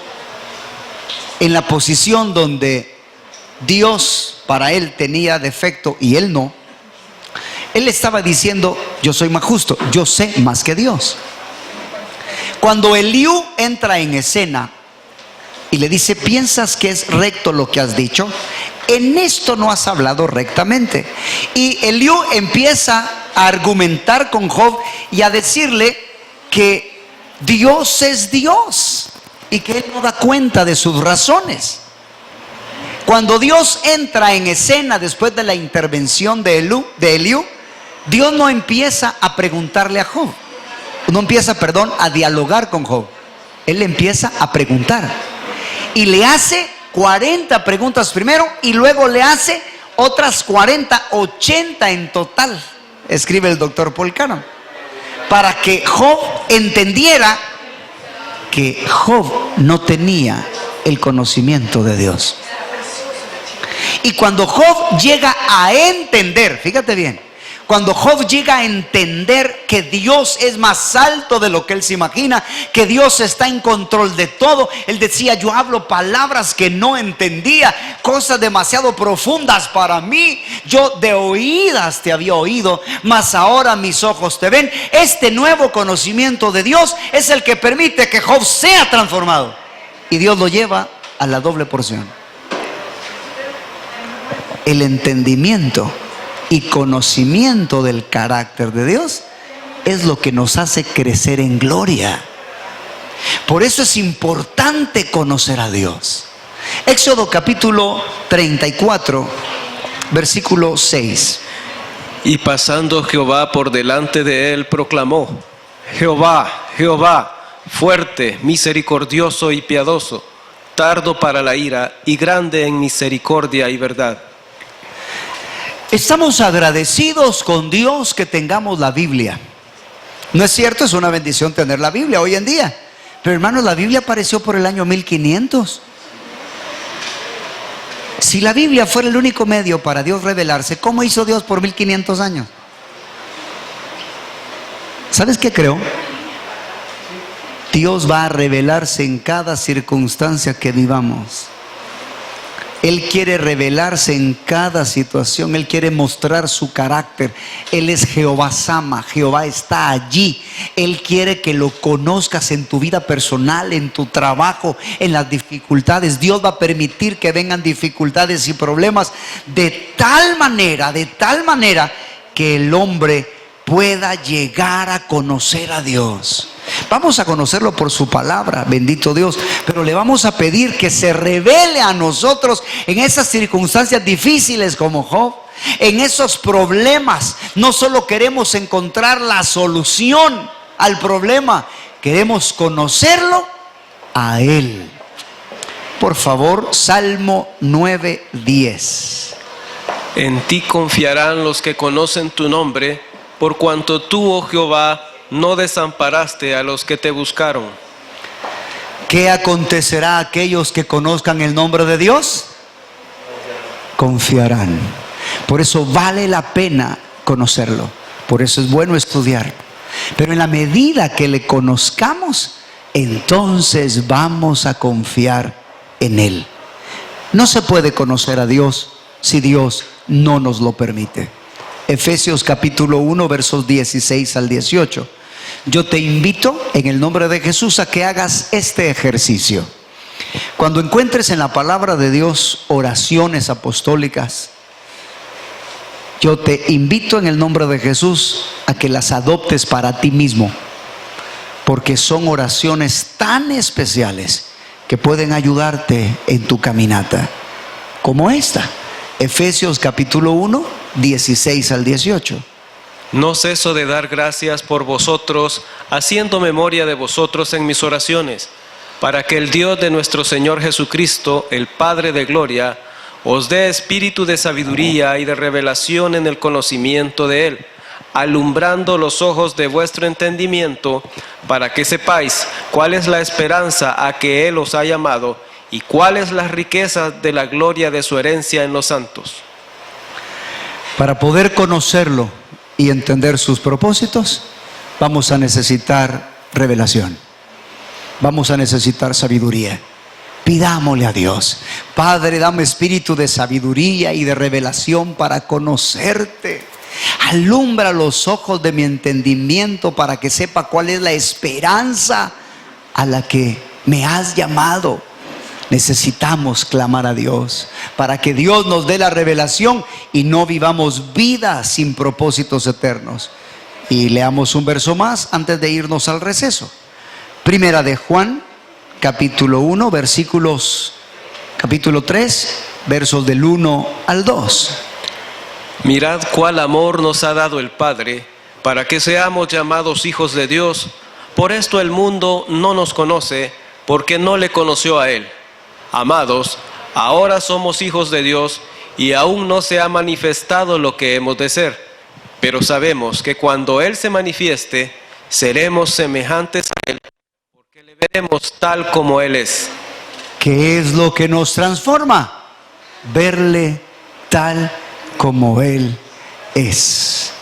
en la posición donde Dios para él tenía defecto y él no, él estaba diciendo, yo soy más justo, yo sé más que Dios. Cuando Eliú entra en escena y le dice, ¿piensas que es recto lo que has dicho? En esto no has hablado rectamente. Y Eliú empieza a argumentar con Job y a decirle que Dios es Dios y que él no da cuenta de sus razones. Cuando Dios entra en escena después de la intervención de Eliú, Dios no empieza a preguntarle a Job, no empieza, a dialogar con Job. Él empieza a preguntar y le hace 40 preguntas primero y luego le hace otras 40, 80 en total, escribe el doctor Paul Caron, para que Job entendiera que Job no tenía el conocimiento de Dios. Y cuando Job llega a entender, fíjate bien, cuando Job llega a entender que Dios es más alto de lo que él se imagina, que Dios está en control de todo, él decía: yo hablo palabras que no entendía, cosas demasiado profundas para mí. Yo de oídas te había oído, mas ahora mis ojos te ven. Este nuevo conocimiento de Dios es el que permite que Job sea transformado. Y Dios lo lleva a la doble porción. El entendimiento y conocimiento del carácter de Dios es lo que nos hace crecer en gloria. Por eso es importante conocer a Dios. Éxodo capítulo 34, versículo 6. Y pasando Jehová por delante de él, proclamó: Jehová, Jehová, fuerte, misericordioso y piadoso, tardo para la ira y grande en misericordia y verdad. Estamos agradecidos con Dios que tengamos la Biblia. ¿No es cierto? Es una bendición tener la Biblia hoy en día. Pero hermanos, la Biblia apareció por el año 1500. Si la Biblia fuera el único medio para Dios revelarse, ¿cómo hizo Dios por 1500 años? ¿Sabes qué creo? Dios va a revelarse en cada circunstancia que vivamos. Él quiere revelarse en cada situación. Él quiere mostrar su carácter. Él es Jehová Sama. Jehová está allí. Él quiere que lo conozcas en tu vida personal, en tu trabajo, en las dificultades. Dios va a permitir que vengan dificultades y problemas de tal manera que el hombre pueda llegar a conocer a Dios. Vamos a conocerlo por su palabra, bendito Dios, pero le vamos a pedir que se revele a nosotros en esas circunstancias difíciles como Job, en esos problemas. No solo queremos encontrar la solución al problema, queremos conocerlo a Él. Por favor, Salmo 9:10. En ti confiarán los que conocen tu nombre, por cuanto tú, oh Jehová, no desamparaste a los que te buscaron. ¿Qué acontecerá a aquellos que conozcan el nombre de Dios? Confiarán. Por eso vale la pena conocerlo. Por eso es bueno estudiar. Pero en la medida que le conozcamos, entonces vamos a confiar en Él. No se puede conocer a Dios si Dios no nos lo permite. Efesios capítulo 1, versos 16 al 18. Yo te invito en el nombre de Jesús a que hagas este ejercicio. Cuando encuentres en la palabra de Dios oraciones apostólicas, yo te invito en el nombre de Jesús a que las adoptes para ti mismo, porque son oraciones tan especiales que pueden ayudarte en tu caminata, como esta, Efesios capítulo 1, 16 al 18. No ceso de dar gracias por vosotros, haciendo memoria de vosotros en mis oraciones, para que el Dios de nuestro Señor Jesucristo, el Padre de gloria, os dé espíritu de sabiduría y de revelación en el conocimiento de Él, alumbrando los ojos de vuestro entendimiento, para que sepáis cuál es la esperanza a que Él os ha llamado y cuáles las riquezas de la gloria de su herencia en los santos. Para poder conocerlo y entender sus propósitos, vamos a necesitar revelación. Vamos a necesitar sabiduría. Pidámosle a Dios: Padre, dame espíritu de sabiduría y de revelación para conocerte. Alumbra los ojos de mi entendimiento para que sepa cuál es la esperanza a la que me has llamado. Necesitamos clamar a Dios para que Dios nos dé la revelación y no vivamos vidas sin propósitos eternos. Y leamos un verso más antes de irnos al receso. Primera de Juan, capítulo 1, capítulo 3, versos del 1 al 2. Mirad cuál amor nos ha dado el Padre, para que seamos llamados hijos de Dios. Por esto el mundo no nos conoce, porque no le conoció a Él. Amados, ahora somos hijos de Dios, y aún no se ha manifestado lo que hemos de ser. Pero sabemos que cuando Él se manifieste, seremos semejantes a Él, porque le veremos tal como Él es. ¿Qué es lo que nos transforma? Verle tal como Él es.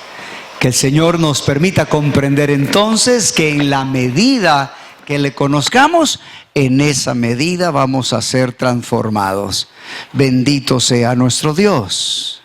Que el Señor nos permita comprender entonces que en la medida que le conozcamos, en esa medida vamos a ser transformados. Bendito sea nuestro Dios.